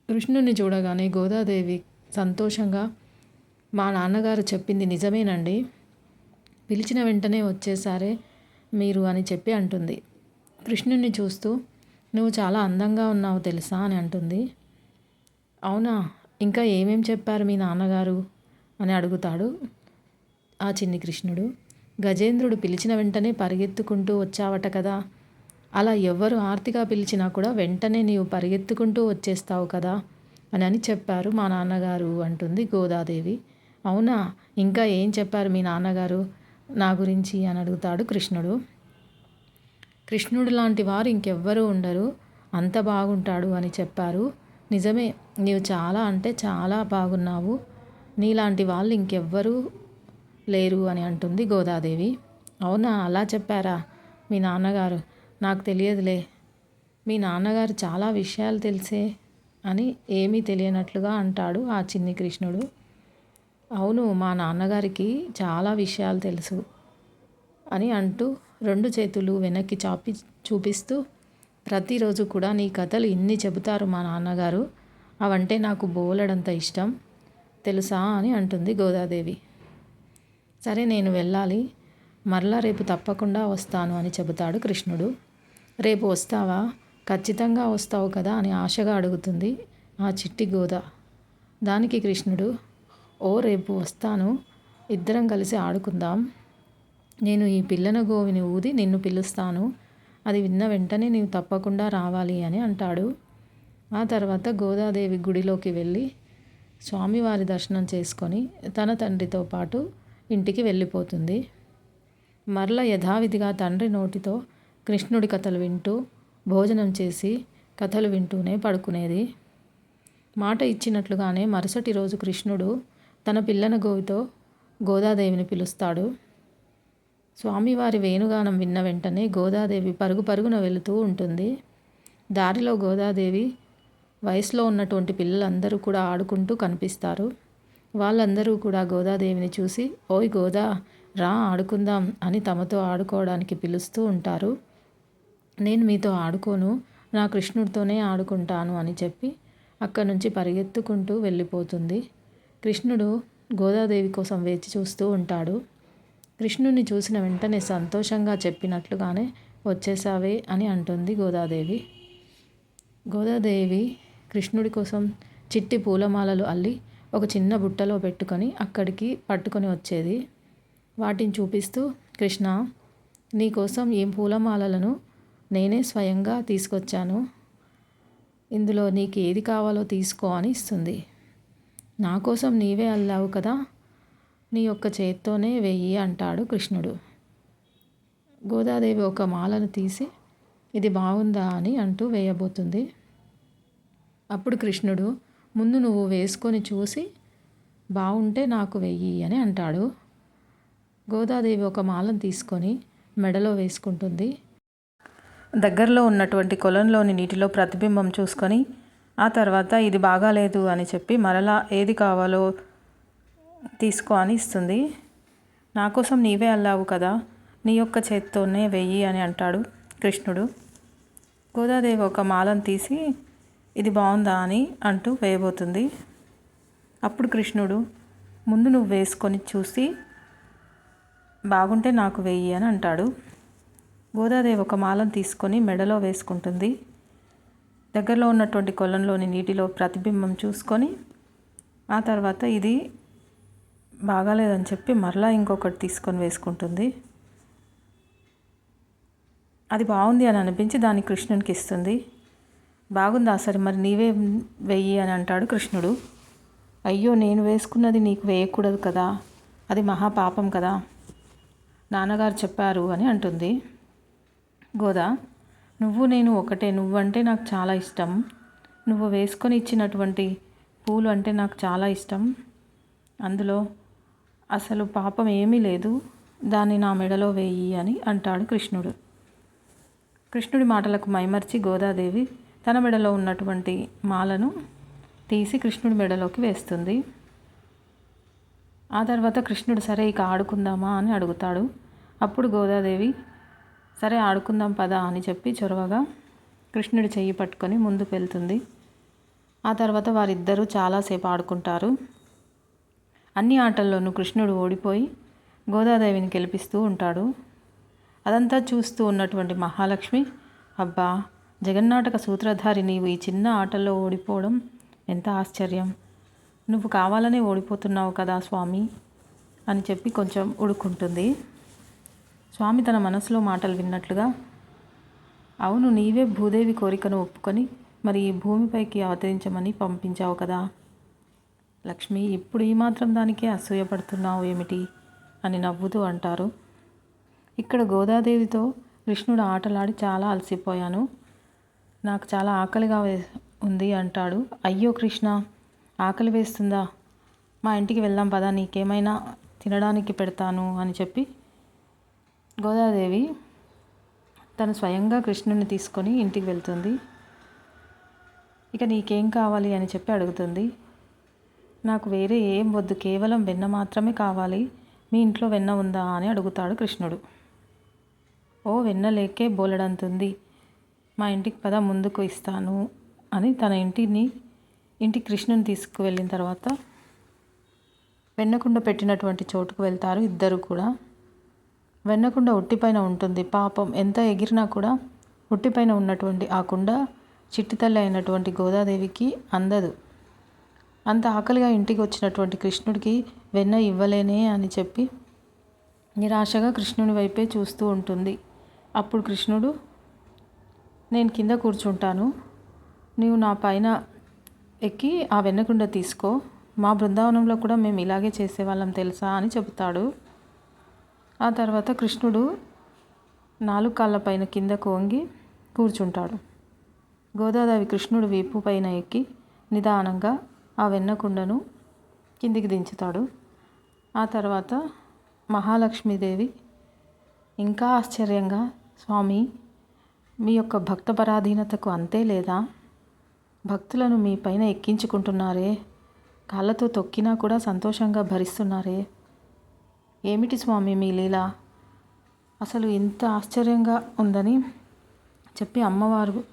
కృష్ణుని చూడగానే గోదాదేవి సంతోషంగా మా నాన్నగారు చెప్పింది నిజమేనండి, పిలిచిన వెంటనే వచ్చేసారే మీరు అని చెప్పి అంటుంది. కృష్ణుని చూస్తూ నువ్వు చాలా అందంగా ఉన్నావు తెలుసా అని అంటుంది. అవునా, ఇంకా ఏమేం చెప్పారు మీ నాన్నగారు అని అడుగుతాడు ఆ చిన్ని కృష్ణుడు. గజేంద్రుడు పిలిచిన వెంటనే పరిగెత్తుకుంటూ వచ్చావట కదా, అలా ఎవ్వరు ఆర్తిగా పిలిచినా కూడా వెంటనే నీవు పరిగెత్తుకుంటూ వచ్చేస్తావు కదా అని చెప్పారు మా నాన్నగారు అంటుంది గోదాదేవి. అవునా, ఇంకా ఏం చెప్పారు మీ నాన్నగారు నా గురించి అని అడుగుతాడు కృష్ణుడు. కృష్ణుడు లాంటి వారు ఇంకెవ్వరూ ఉండరు, అంత బాగుంటాడు అని చెప్పారు. నిజమే, నీవు చాలా అంటే చాలా బాగున్నావు, నీలాంటి వాళ్ళు ఇంకెవ్వరూ లేరు అని అంటుంది గోదాదేవి. అవునా, అలా చెప్పారా మీ నాన్నగారు, నాకు తెలియదులే, మీ నాన్నగారు చాలా విషయాలు తెలిసే అని ఏమీ తెలియనట్లుగా అంటాడు ఆ చిన్ని కృష్ణుడు. అవును, మా నాన్నగారికి చాలా విషయాలు తెలుసు అని అంటూ 2 చేతులు వెనక్కి చూపిస్తూ ప్రతిరోజు కూడా నీ కథలు ఇన్ని చెబుతారు మా నాన్నగారు, అవంటే నాకు బోలెడంత ఇష్టం తెలుసా అని అంటుంది గోదాదేవి. సరే నేను వెళ్ళాలి, మరలా రేపు తప్పకుండా వస్తాను అని చెబుతాడు కృష్ణుడు. రేపు వస్తావా, ఖచ్చితంగా వస్తావు కదా అని ఆశగా అడుగుతుంది ఆ చిట్టి గోద. దానికి కృష్ణుడు రేపు వస్తాను, ఇద్దరం కలిసి ఆడుకుందాం, నేను ఈ పిల్లన గోవిని ఊది నిన్ను పిలుస్తాను, అది విన్న వెంటనే నీవు తప్పకుండా రావాలి అని అంటాడు. ఆ తర్వాత గోదాదేవి గుడిలోకి వెళ్ళి స్వామివారి దర్శనం చేసుకొని తన తండ్రితో పాటు ఇంటికి వెళ్ళిపోతుంది. మరల యథావిధిగా తండ్రి నోటితో కృష్ణుడి కథలు వింటూ భోజనం చేసి కథలు వింటూనే పడుకునేది. మాట ఇచ్చినట్లుగానే మరుసటి రోజు కృష్ణుడు తన పిల్లన గోవితో గోదాదేవిని పిలుస్తాడు. స్వామివారి వేణుగానం విన్న వెంటనే గోదాదేవి పరుగు పరుగున వెళుతూ ఉంటుంది. దారిలో గోదాదేవి వయసులో ఉన్నటువంటి పిల్లలందరూ కూడా ఆడుకుంటూ కనిపిస్తారు. వాళ్ళందరూ కూడా గోదాదేవిని చూసి ఓయ్ గోదా రా ఆడుకుందాం అని తమతో ఆడుకోవడానికి పిలుస్తూ ఉంటారు. నేను మీతో ఆడుకోను, నా కృష్ణుడితోనే ఆడుకుంటాను అని చెప్పి అక్కడి నుంచి పరిగెత్తుకుంటూ వెళ్ళిపోతుంది. కృష్ణుడు గోదాదేవి కోసం వేచి చూస్తూ ఉంటాడు. కృష్ణుడిని చూసిన వెంటనే సంతోషంగా చెప్పినట్లుగానే వచ్చేసావే అని అంటుంది గోదాదేవి. గోదాదేవి కృష్ణుడి కోసం చిట్టి పూలమాలలు అల్లి ఒక చిన్న బుట్టలో పెట్టుకొని అక్కడికి పట్టుకొని వచ్చేది. వాటిని చూపిస్తూ కృష్ణ, నీకోసం ఈ పూలమాలలను నేనే స్వయంగా తీసుకొచ్చాను, ఇందులో నీకు ఏది కావాలో తీసుకో అని ఇస్తుంది. నా కోసం నీవే అల్లావు కదా, నీ యొక్క చేత్తోనే వెయ్యి అంటాడు కృష్ణుడు. గోదాదేవి ఒక మాలను తీసి ఇది బాగుందా అని అంటూ వేయబోతుంది. అప్పుడు కృష్ణుడు ముందు నువ్వు వేసుకొని చూసి బాగుంటే నాకు వెయ్యి అని అంటాడు. గోదాదేవి ఒక మాలను తీసుకొని మెడలో వేసుకుంటుంది. దగ్గరలో ఉన్నటువంటి కొలంలోని నీటిలో ప్రతిబింబం చూసుకొని ఆ తర్వాత ఇది బాగాలేదు అని చెప్పి మరలా ఏది కావాలో తీసుకో అని ఇస్తుంది. నా కోసం నీవే అల్లావు కదా, నీ యొక్క చేత్తోనే వెయ్యి అని అంటాడు కృష్ణుడు. గోదాదేవి ఒక మాలను తీసి ఇది బాగుందా అని అంటూ వేయబోతుంది. అప్పుడు కృష్ణుడు ముందు నువ్వు వేసుకొని చూసి బాగుంటే నాకు వెయ్యి అని అంటాడు. గోదాదేవి ఒక మాలను తీసుకొని మెడలో వేసుకుంటుంది. దగ్గరలో ఉన్నటువంటి కొలంలోని నీటిలో ప్రతిబింబం చూసుకొని ఆ తర్వాత ఇది బాగాలేదని చెప్పి మరలా ఇంకొకటి తీసుకొని వేసుకుంటుంది. అది బాగుంది అని అనిపించి దాన్ని కృష్ణునికి ఇస్తుంది. బాగుందా సరే మరి నీవే వెయ్యి అని అంటాడు కృష్ణుడు. అయ్యో నేను వేసుకున్నది నీకు వేయకూడదు కదా, అది మహాపాపం కదా, నాన్నగారు చెప్పారు అని అంటుంది. గోదా, నువ్వు నేను ఒకటే, నువ్వంటే నాకు చాలా ఇష్టం, నువ్వు వేసుకొని ఇచ్చినటువంటి పూలు అంటే నాకు చాలా ఇష్టం, అందులో అసలు పాపం ఏమీ లేదు, దాన్ని నా మెడలో వేయి అని అంటాడు కృష్ణుడు. కృష్ణుడి మాటలకు మైమర్చి గోదాదేవి తన మెడలో ఉన్నటువంటి మాలను తీసి కృష్ణుడి మెడలోకి వేస్తుంది. ఆ తర్వాత కృష్ణుడు సరే ఇక ఆడుకుందామా అని అడుగుతాడు. అప్పుడు గోదాదేవి సరే ఆడుకుందాం పదా అని చెప్పి చొరవగా కృష్ణుడి చెయ్యి పట్టుకొని ముందుకు వెళ్తుంది. ఆ తర్వాత వారిద్దరూ చాలాసేపు ఆడుకుంటారు. అన్ని ఆటల్లోనూ కృష్ణుడు ఓడిపోయి గోదాదేవిని గెలిపిస్తూ ఉంటాడు. అదంతా చూస్తూ ఉన్నటువంటి మహాలక్ష్మి, అబ్బా జగన్నాటక సూత్రధారి, నీవు ఈ చిన్న ఆటల్లో ఓడిపోవడం ఎంత ఆశ్చర్యం, నువ్వు కావాలనే ఓడిపోతున్నావు కదా స్వామి అని చెప్పి కొంచెం ఉడుకుంటుంది. స్వామి తన మనసులో మాటలు విన్నట్లుగా, అవును నీవే భూదేవి కోరికను ఒప్పుకొని మరి ఈ భూమిపైకి అవతరించమని పంపించావు కదా లక్ష్మి, ఇప్పుడు ఈ మాత్రం దానికే అసూయపడుతున్నావు ఏమిటి అని నవ్వుతూ అంటారు. ఇక్కడ గోదాదేవితో కృష్ణుడు ఆటలాడి చాలా అలసిపోయాను, నాకు చాలా ఆకలిగా ఉంది అంటాడు. అయ్యో కృష్ణ, ఆకలి వేస్తుందా, మా ఇంటికి వెళ్దాం పదా, నీకేమైనా తినడానికి పెడతాను అని చెప్పి గోదాదేవి తను స్వయంగా కృష్ణుడిని తీసుకొని ఇంటికి వెళ్తుంది. ఇక నీకేం కావాలి అని చెప్పి అడుగుతుంది. నాకు వేరే ఏం వద్దు, కేవలం వెన్న మాత్రమే కావాలి, మీ ఇంట్లో వెన్న ఉందా అని అడుగుతాడు కృష్ణుడు. ఓ వెన్న లేకే బోలెడంతుంది, మా ఇంటికి పద ముందుకు ఇస్తాను అని తన ఇంటికి కృష్ణుని తీసుకువెళ్ళిన తర్వాత వెన్నకుండ పెట్టినటువంటి చోటుకు వెళ్తారు ఇద్దరు కూడా. వెన్నకుండ ఉట్టిపైన ఉంటుంది. పాపం ఎంత ఎగిరినా కూడా ఉట్టిపైన ఉన్నటువంటి ఆ కుండ చిట్టి తల్లి అయినటువంటి గోదాదేవికి అందదు. అంత ఆకలిగా ఇంటికి వచ్చినటువంటి కృష్ణుడికి వెన్న ఇవ్వలేనే అని చెప్పి నిరాశగా కృష్ణుని వైపే చూస్తూ ఉంటుంది. అప్పుడు కృష్ణుడు, నేను కింద కూర్చుంటాను, నీవు నా పైన ఎక్కి ఆ వెన్నకుండ తీసుకో, మా బృందావనంలో కూడా మేము ఇలాగే చేసేవాళ్ళం తెలుసా అని చెబుతాడు. ఆ తర్వాత కృష్ణుడు 4 కాళ్ళ పైన కిందకు వంగి కూర్చుంటాడు. గోదాదేవి కృష్ణుడు వీపు పైన ఎక్కి నిదానంగా ఆ వెన్నకుండను కిందికి దించుతాడు. ఆ తర్వాత మహాలక్ష్మీదేవి ఇంకా ఆశ్చర్యంగా, స్వామి మీ యొక్క భక్త పరాధీనతకు అంతే లేదా, భక్తులను మీ పైన ఎక్కించుకుంటున్నారే, కాళ్ళతో తొక్కినా కూడా సంతోషంగా భరిస్తున్నారే, ఏమిటి స్వామి మీ లీల, అసలు ఇంత ఆశ్చర్యంగా ఉందని చెప్పి అమ్మవారు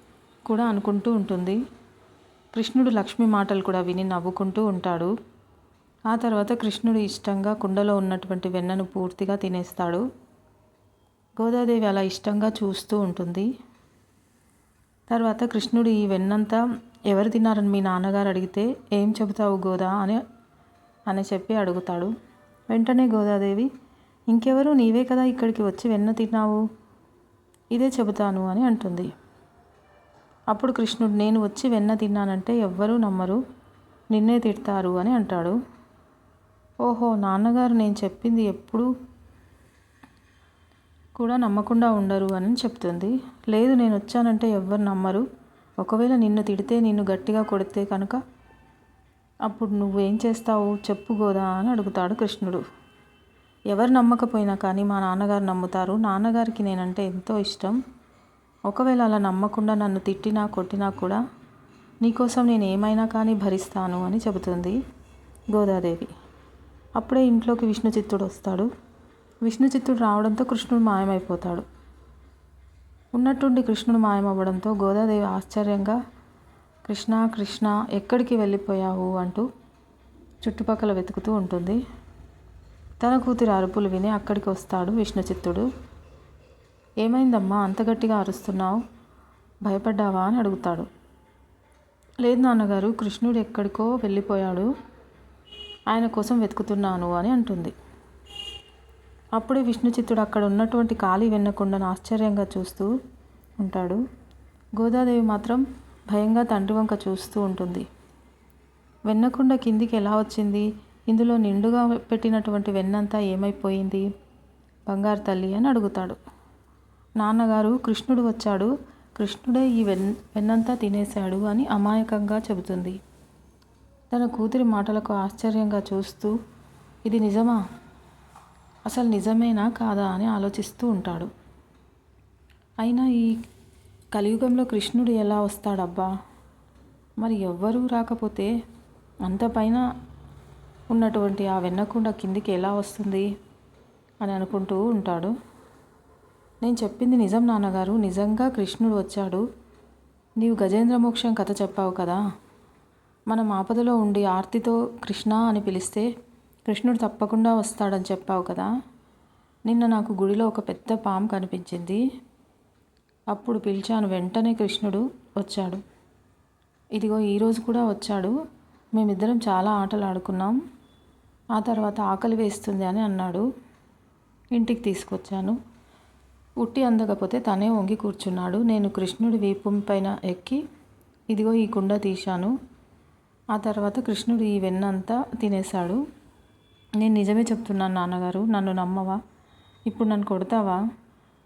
కూడా అనుకుంటూ ఉంటుంది. కృష్ణుడు లక్ష్మి మాటలు కూడా విని నవ్వుకుంటూ ఉంటాడు. ఆ తర్వాత కృష్ణుడు ఇష్టంగా కుండలో ఉన్నటువంటి వెన్నను పూర్తిగా తినేస్తాడు. గోదాదేవి అలా ఇష్టంగా చూస్తూ ఉంటుంది. తర్వాత కృష్ణుడు ఈ వెన్నంతా ఎవరు తిన్నారని మీ నాన్నగారు అడిగితే ఏం చెబుతావు గోదా అని చెప్పి అడుగుతాడు. వెంటనే గోదాదేవి, ఇంకెవరు, నీవే కదా ఇక్కడికి వచ్చి వెన్న తిన్నావు, ఇదే చెబుతాను అని అంటుంది. అప్పుడు కృష్ణుడు, నేను వచ్చి వెన్న తిన్నానంటే ఎవ్వరూ నమ్మరు, నిన్నే తిడతారు అని అంటాడు. ఓహో, నాన్నగారు నేను చెప్పింది ఎప్పుడు కూడా నమ్మకుండా ఉండరు అని చెప్తుంది. లేదు, నేను వచ్చానంటే ఎవ్వరు నమ్మరు, ఒకవేళ నిన్ను తిడితే, నిన్ను గట్టిగా కొడితే కనుక అప్పుడు నువ్వు ఏం చేస్తావు చెప్పు గోదా అని అడుగుతాడు కృష్ణుడు. ఎవరు నమ్మకపోయినా కానీ మా నాన్నగారు నమ్ముతారు, నాన్నగారికి నేనంటే ఎంతో ఇష్టం, ఒకవేళ అలా నమ్మకుండా నన్ను తిట్టినా కొట్టినా కూడా నీకోసం నేను ఏమైనా కానీ భరిస్తాను అని చెబుతుంది గోదాదేవి. అప్పుడే ఇంట్లోకి విష్ణుచిత్తుడు వస్తాడు. విష్ణుచిత్తుడు రావడంతో కృష్ణుడు మాయమైపోతాడు. ఉన్నట్టుండి కృష్ణుడు మాయమవ్వడంతో గోదాదేవి ఆశ్చర్యంగా, కృష్ణ కృష్ణ ఎక్కడికి వెళ్ళిపోయావు అంటూ చుట్టుపక్కల వెతుకుతూ ఉంటుంది. తన కూతురి అరుపులు విని అక్కడికి వస్తాడు విష్ణుచిత్తుడు. ఏమైందమ్మా అంత గట్టిగా అరుస్తున్నావు, భయపడ్డావా అని అడుగుతాడు. లేదు నాన్నగారు, కృష్ణుడు ఎక్కడికో వెళ్ళిపోయాడు, ఆయన కోసం వెతుకుతున్నాను అని అంటుంది. అప్పుడే విష్ణుచిత్తుడు అక్కడ ఉన్నటువంటి ఖాళీ వెన్నకుండను ఆశ్చర్యంగా చూస్తూ ఉంటాడు. గోదాదేవి మాత్రం భయంగా తండ్రి వంక చూస్తూ ఉంటుంది. వెన్నకుండ కిందికి ఎలా వచ్చింది? ఇందులో నిండుగా పెట్టినటువంటి వెన్నంతా ఏమైపోయింది? బంగారు తల్లి అని అడుగుతాడు. నాన్నగారు కృష్ణుడు వచ్చాడు, కృష్ణుడే ఈ వెన్నంతా తినేశాడు అని అమాయకంగా చెబుతుంది. తన కూతురి మాటలకు ఆశ్చర్యంగా చూస్తూ ఇది నిజమా, అసలు నిజమేనా కాదా అని ఆలోచిస్తూ ఉంటాడు. అయినా ఈ కలియుగంలో కృష్ణుడు ఎలా వస్తాడబ్బా, మరి ఎవ్వరూ రాకపోతే అంత పైన ఉన్నటువంటి ఆ వెన్నకుండ కిందికి ఎలా వస్తుంది అని అనుకుంటూ ఉంటాడు. నేను చెప్పింది నిజం నాన్నగారు, నిజంగా కృష్ణుడు వచ్చాడు. నీవు గజేంద్ర మోక్షం కథ చెప్పావు కదా, మనం ఆపదలో ఉండి ఆర్తితో కృష్ణ అని పిలిస్తే కృష్ణుడు తప్పకుండా వస్తాడని చెప్పావు కదా. నిన్న నాకు గుడిలో ఒక పెద్ద పాము కనిపించింది, అప్పుడు పిలిచాను, వెంటనే కృష్ణుడు వచ్చాడు. ఇదిగో ఈరోజు కూడా వచ్చాడు. మేమిద్దరం చాలా ఆటలు ఆడుకున్నాం. ఆ తర్వాత ఆకలి వేస్తుంది అని అన్నాడు. ఇంటికి తీసుకొచ్చాను. ఉట్టి అందకపోతే తనే వంగి కూర్చున్నాడు. నేను కృష్ణుడి వీపు పైన ఎక్కి ఇదిగో ఈ కుండ తీశాను. ఆ తర్వాత కృష్ణుడు ఈ వెన్నంతా తినేశాడు. నేను నిజమే చెప్తున్నాను నాన్నగారు, నన్ను నమ్మవా? ఇప్పుడు నన్ను కొడతావా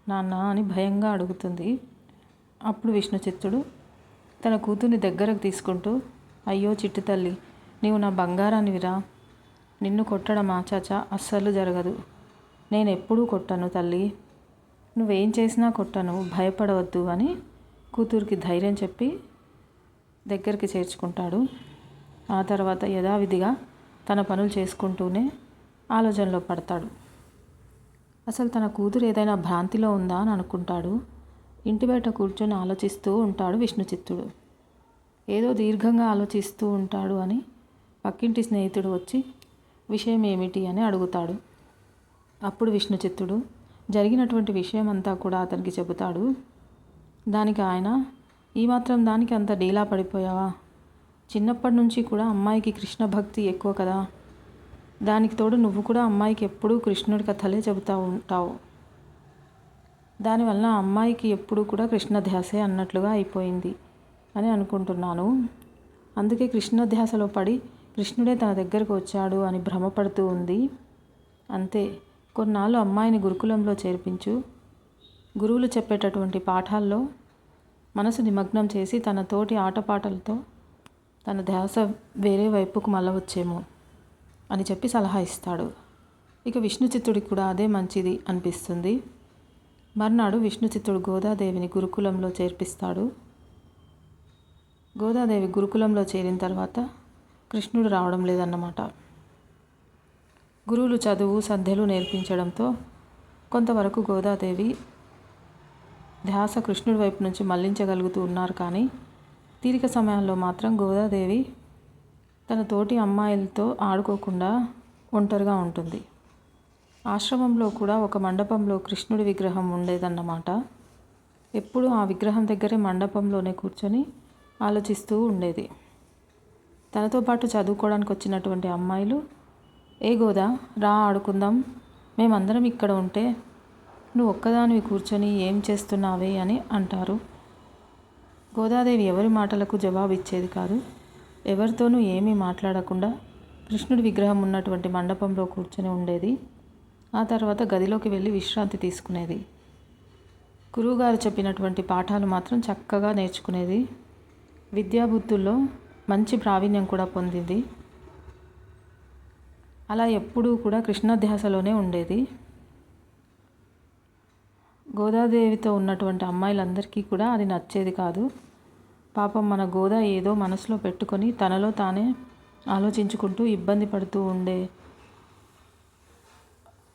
నాన్న అని భయంగా అడుగుతుంది. అప్పుడు విష్ణుచిత్తుడు తన కూతుర్ని దగ్గరకు తీసుకుంటూ, అయ్యో చిట్టి తల్లి, నీవు నా బంగారానివిరా, నిన్ను కొట్టడమా చాచా, అస్సలు జరగదు. నేను ఎప్పుడూ కొట్టను తల్లి, నువ్వేం చేసినా కొట్టను, భయపడవద్దు అని కూతురికి ధైర్యం చెప్పి దగ్గరికి చేర్చుకుంటాడు. ఆ తర్వాత యథావిధిగా తన పనులు చేసుకుంటూనే ఆలోచనలో పడతాడు. అసలు తన కూతురు ఏదైనా భ్రాంతిలో ఉందా అని అనుకుంటాడు. ఇంటి బయట కూర్చొని ఆలోచిస్తూ ఉంటాడు విష్ణుచిత్తుడు. ఏదో దీర్ఘంగా ఆలోచిస్తూ ఉంటాడు అని పక్కింటి స్నేహితుడు వచ్చి విషయం ఏమిటి అని అడుగుతాడు. అప్పుడు విష్ణుచిత్తుడు జరిగినటువంటి విషయం అంతా కూడా అతనికి చెబుతాడు. దానికి ఆయన, ఈ మాత్రం దానికి అంత డీలా పడిపోయావా? చిన్నప్పటి నుంచి కూడా అమ్మాయికి కృష్ణ భక్తి ఎక్కువ కదా, దానికి తోడు నువ్వు కూడా అమ్మాయికి ఎప్పుడూ కృష్ణుడి కథలే చెబుతూ ఉంటావు. దానివల్ల అమ్మాయికి ఎప్పుడూ కూడా కృష్ణ ధ్యాసే అన్నట్లుగా అయిపోయింది అని అనుకుంటున్నాను. అందుకే కృష్ణ ధ్యాసలో పడి కృష్ణుడే తన దగ్గరకు వచ్చాడు అని భ్రమపడుతూ ఉంది. అంతే, కొన్నాళ్ళు అమ్మాయిని గురుకులంలో చేర్పించు. గురువులు చెప్పేటటువంటి పాఠాల్లో మనసు నిమగ్నం చేసి తన తోటి ఆటపాటలతో తన ధ్యాస వేరే వైపుకు మళ్ళవచ్చేమో అని చెప్పి సలహా ఇస్తాడు. ఇక విష్ణుచిత్తుడికి కూడా అదే మంచిది అనిపిస్తుంది. మర్నాడు విష్ణుచిత్తుడు గోదాదేవిని గురుకులంలో చేర్పిస్తాడు. గోదాదేవి గురుకులంలో చేరిన తర్వాత కృష్ణుడు రావడం లేదన్నమాట. గురువులు చదువు సంధ్యలు నేర్పించడంతో కొంతవరకు గోదాదేవి ధ్యాస కృష్ణుడి వైపు నుంచి మళ్లించగలుగుతూ ఉన్నారు. కానీ తీరిక సమయాల్లో మాత్రం గోదాదేవి తన తోటి అమ్మాయిలతో ఆడుకోకుండా ఒంటరిగా ఉంటుంది. ఆశ్రమంలో కూడా ఒక మండపంలో కృష్ణుడి విగ్రహం ఉండేదన్నమాట. ఎప్పుడూ ఆ విగ్రహం దగ్గరే మండపంలోనే కూర్చొని ఆలోచిస్తూ ఉండేది. తనతో పాటు చదువుకోవడానికి వచ్చినటువంటి అమ్మాయిలు, ఏ గోదా రా ఆడుకుందాం, మేమందరం ఇక్కడ ఉంటే నువ్వు ఒక్కదానివి కూర్చొని ఏం చేస్తున్నావే అని అంటారు. గోదాదేవి ఎవరి మాటలకు జవాబు ఇచ్చేది కాదు. ఎవరితోనూ ఏమీ మాట్లాడకుండా కృష్ణుడి విగ్రహం ఉన్నటువంటి మండపంలో కూర్చొని ఉండేది. ఆ తర్వాత గదిలోకి వెళ్ళి విశ్రాంతి తీసుకునేది. గురువుగారు చెప్పినటువంటి పాఠాలు మాత్రం చక్కగా నేర్చుకునేది. విద్యాబుద్ధుల్లో మంచి ప్రావీణ్యం కూడా పొందింది. అలా ఎప్పుడూ కూడా కృష్ణ ధ్యాసలోనే ఉండేది. గోదాదేవితో ఉన్నటువంటి అమ్మాయిలందరికీ కూడా అది నచ్చేది కాదు. పాపం మన గోదా ఏదో మనసులో పెట్టుకొని తనలో తానే ఆలోచించుకుంటూ ఇబ్బంది పడుతూ ఉండే,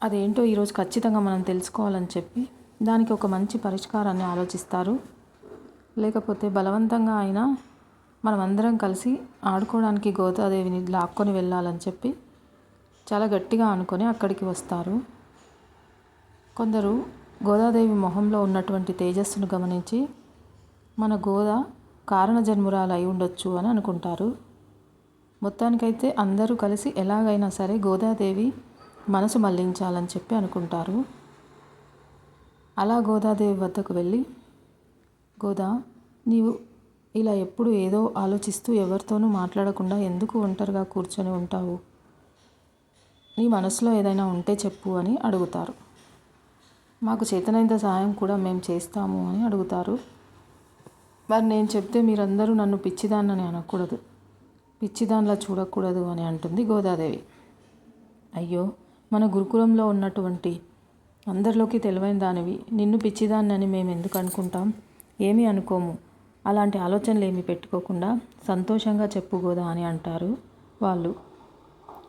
అదేంటో ఈరోజు ఖచ్చితంగా మనం తెలుసుకోవాలని చెప్పి దానికి ఒక మంచి పరిష్కారాన్ని ఆలోచిస్తారు. లేకపోతే బలవంతంగా అయినా మనమందరం కలిసి ఆడుకోవడానికి గోదాదేవిని లాక్కొని వెళ్ళాలని చెప్పి చాలా గట్టిగా అనుకొని అక్కడికి వస్తారు. కొందరు గోదాదేవి మొహంలో ఉన్నటువంటి తేజస్సును గమనించి మన గోదా కారణజన్మురాలు అయి ఉండొచ్చు అని అనుకుంటారు. మొత్తానికైతే అందరూ కలిసి ఎలాగైనా సరే గోదాదేవి మనసు మళ్లించాలని చెప్పి అనుకుంటారు. అలా గోదాదేవి వద్దకు వెళ్ళి, గోదా, నీవు ఇలా ఎప్పుడు ఏదో ఆలోచిస్తూ ఎవరితోనూ మాట్లాడకుండా ఎందుకు ఒంటరిగా కూర్చొని ఉంటావు? నీ మనసులో ఏదైనా ఉంటే చెప్పు అని అడుగుతారు. మాకు చేతనైనంత సహాయం కూడా మేము చేస్తాము అని అడుగుతారు. మరి నేను చెప్తే మీరందరూ నన్ను పిచ్చిదాన్నని అనకూడదు, పిచ్చిదానిలా చూడకూడదు అని అంటుంది గోదాదేవి. అయ్యో, మన గురుకులంలో ఉన్నటువంటి అందరిలోకి తెలివైన దానివి, నిన్ను పిచ్చిదాన్నని మేము ఎందుకు అనుకుంటాం? ఏమీ అనుకోము. అలాంటి ఆలోచనలు ఏమీ పెట్టుకోకుండా సంతోషంగా చెప్పు గోదా అని అంటారు వాళ్ళు.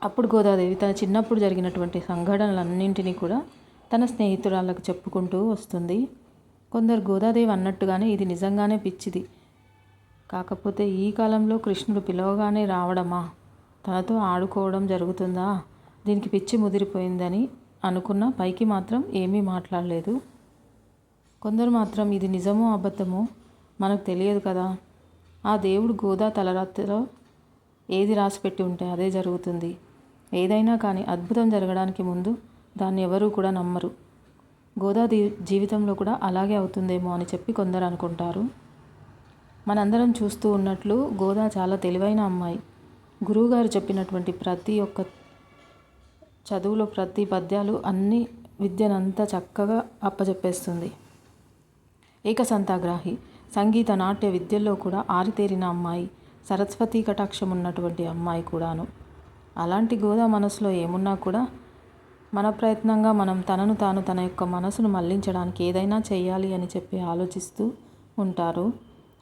అప్పుడు గోదాదేవి తన చిన్నప్పుడు జరిగినటువంటి సంఘటనలన్నింటినీ కూడా తన స్నేహితురాళ్ళకు చెప్పుకుంటూ వస్తుంది. కొందరు గోదాదేవి అన్నట్టుగానే ఇది నిజంగానే పిచ్చిది, కాకపోతే ఈ కాలంలో కృష్ణుడు పిలవగానే రావడమా, తనతో ఆడుకోవడం జరుగుతుందా, దీనికి పిచ్చి ముదిరిపోయిందని అనుకున్న పైకి మాత్రం ఏమీ మాట్లాడలేదు. కొందరు మాత్రం ఇది నిజమో అబద్ధమో మనకు తెలియదు కదా, ఆ దేవుడు గోదా తలరాత్రిలో ఏది రాసిపెట్టి ఉంటే అదే జరుగుతుంది. ఏదైనా కానీ అద్భుతం జరగడానికి ముందు దాన్ని ఎవరూ కూడా నమ్మరు. గోదా జీవితంలో కూడా అలాగే అవుతుందేమో అని చెప్పి కొందరు అనుకుంటారు. మనందరం చూస్తూ ఉన్నట్లు గోదా చాలా తెలివైన అమ్మాయి. గురువుగారు చెప్పినటువంటి ప్రతి ఒక్క చదువులో ప్రతి పద్యాలు అన్ని విద్యనంతా చక్కగా అప్పచెప్పేస్తుంది. ఏకసంతాగ్రాహి, సంగీత నాట్య విద్యల్లో కూడా ఆరితేరిన అమ్మాయి, సరస్వతీ కటాక్షం ఉన్నటువంటి అమ్మాయి కూడాను. అలాంటి గోదా మనసులో ఏమున్నా కూడా మన ప్రయత్నంగా మనం తనను తాను తన యొక్క మనసును మళ్లించడానికి ఏదైనా చేయాలి అని చెప్పి ఆలోచిస్తూ ఉంటారు.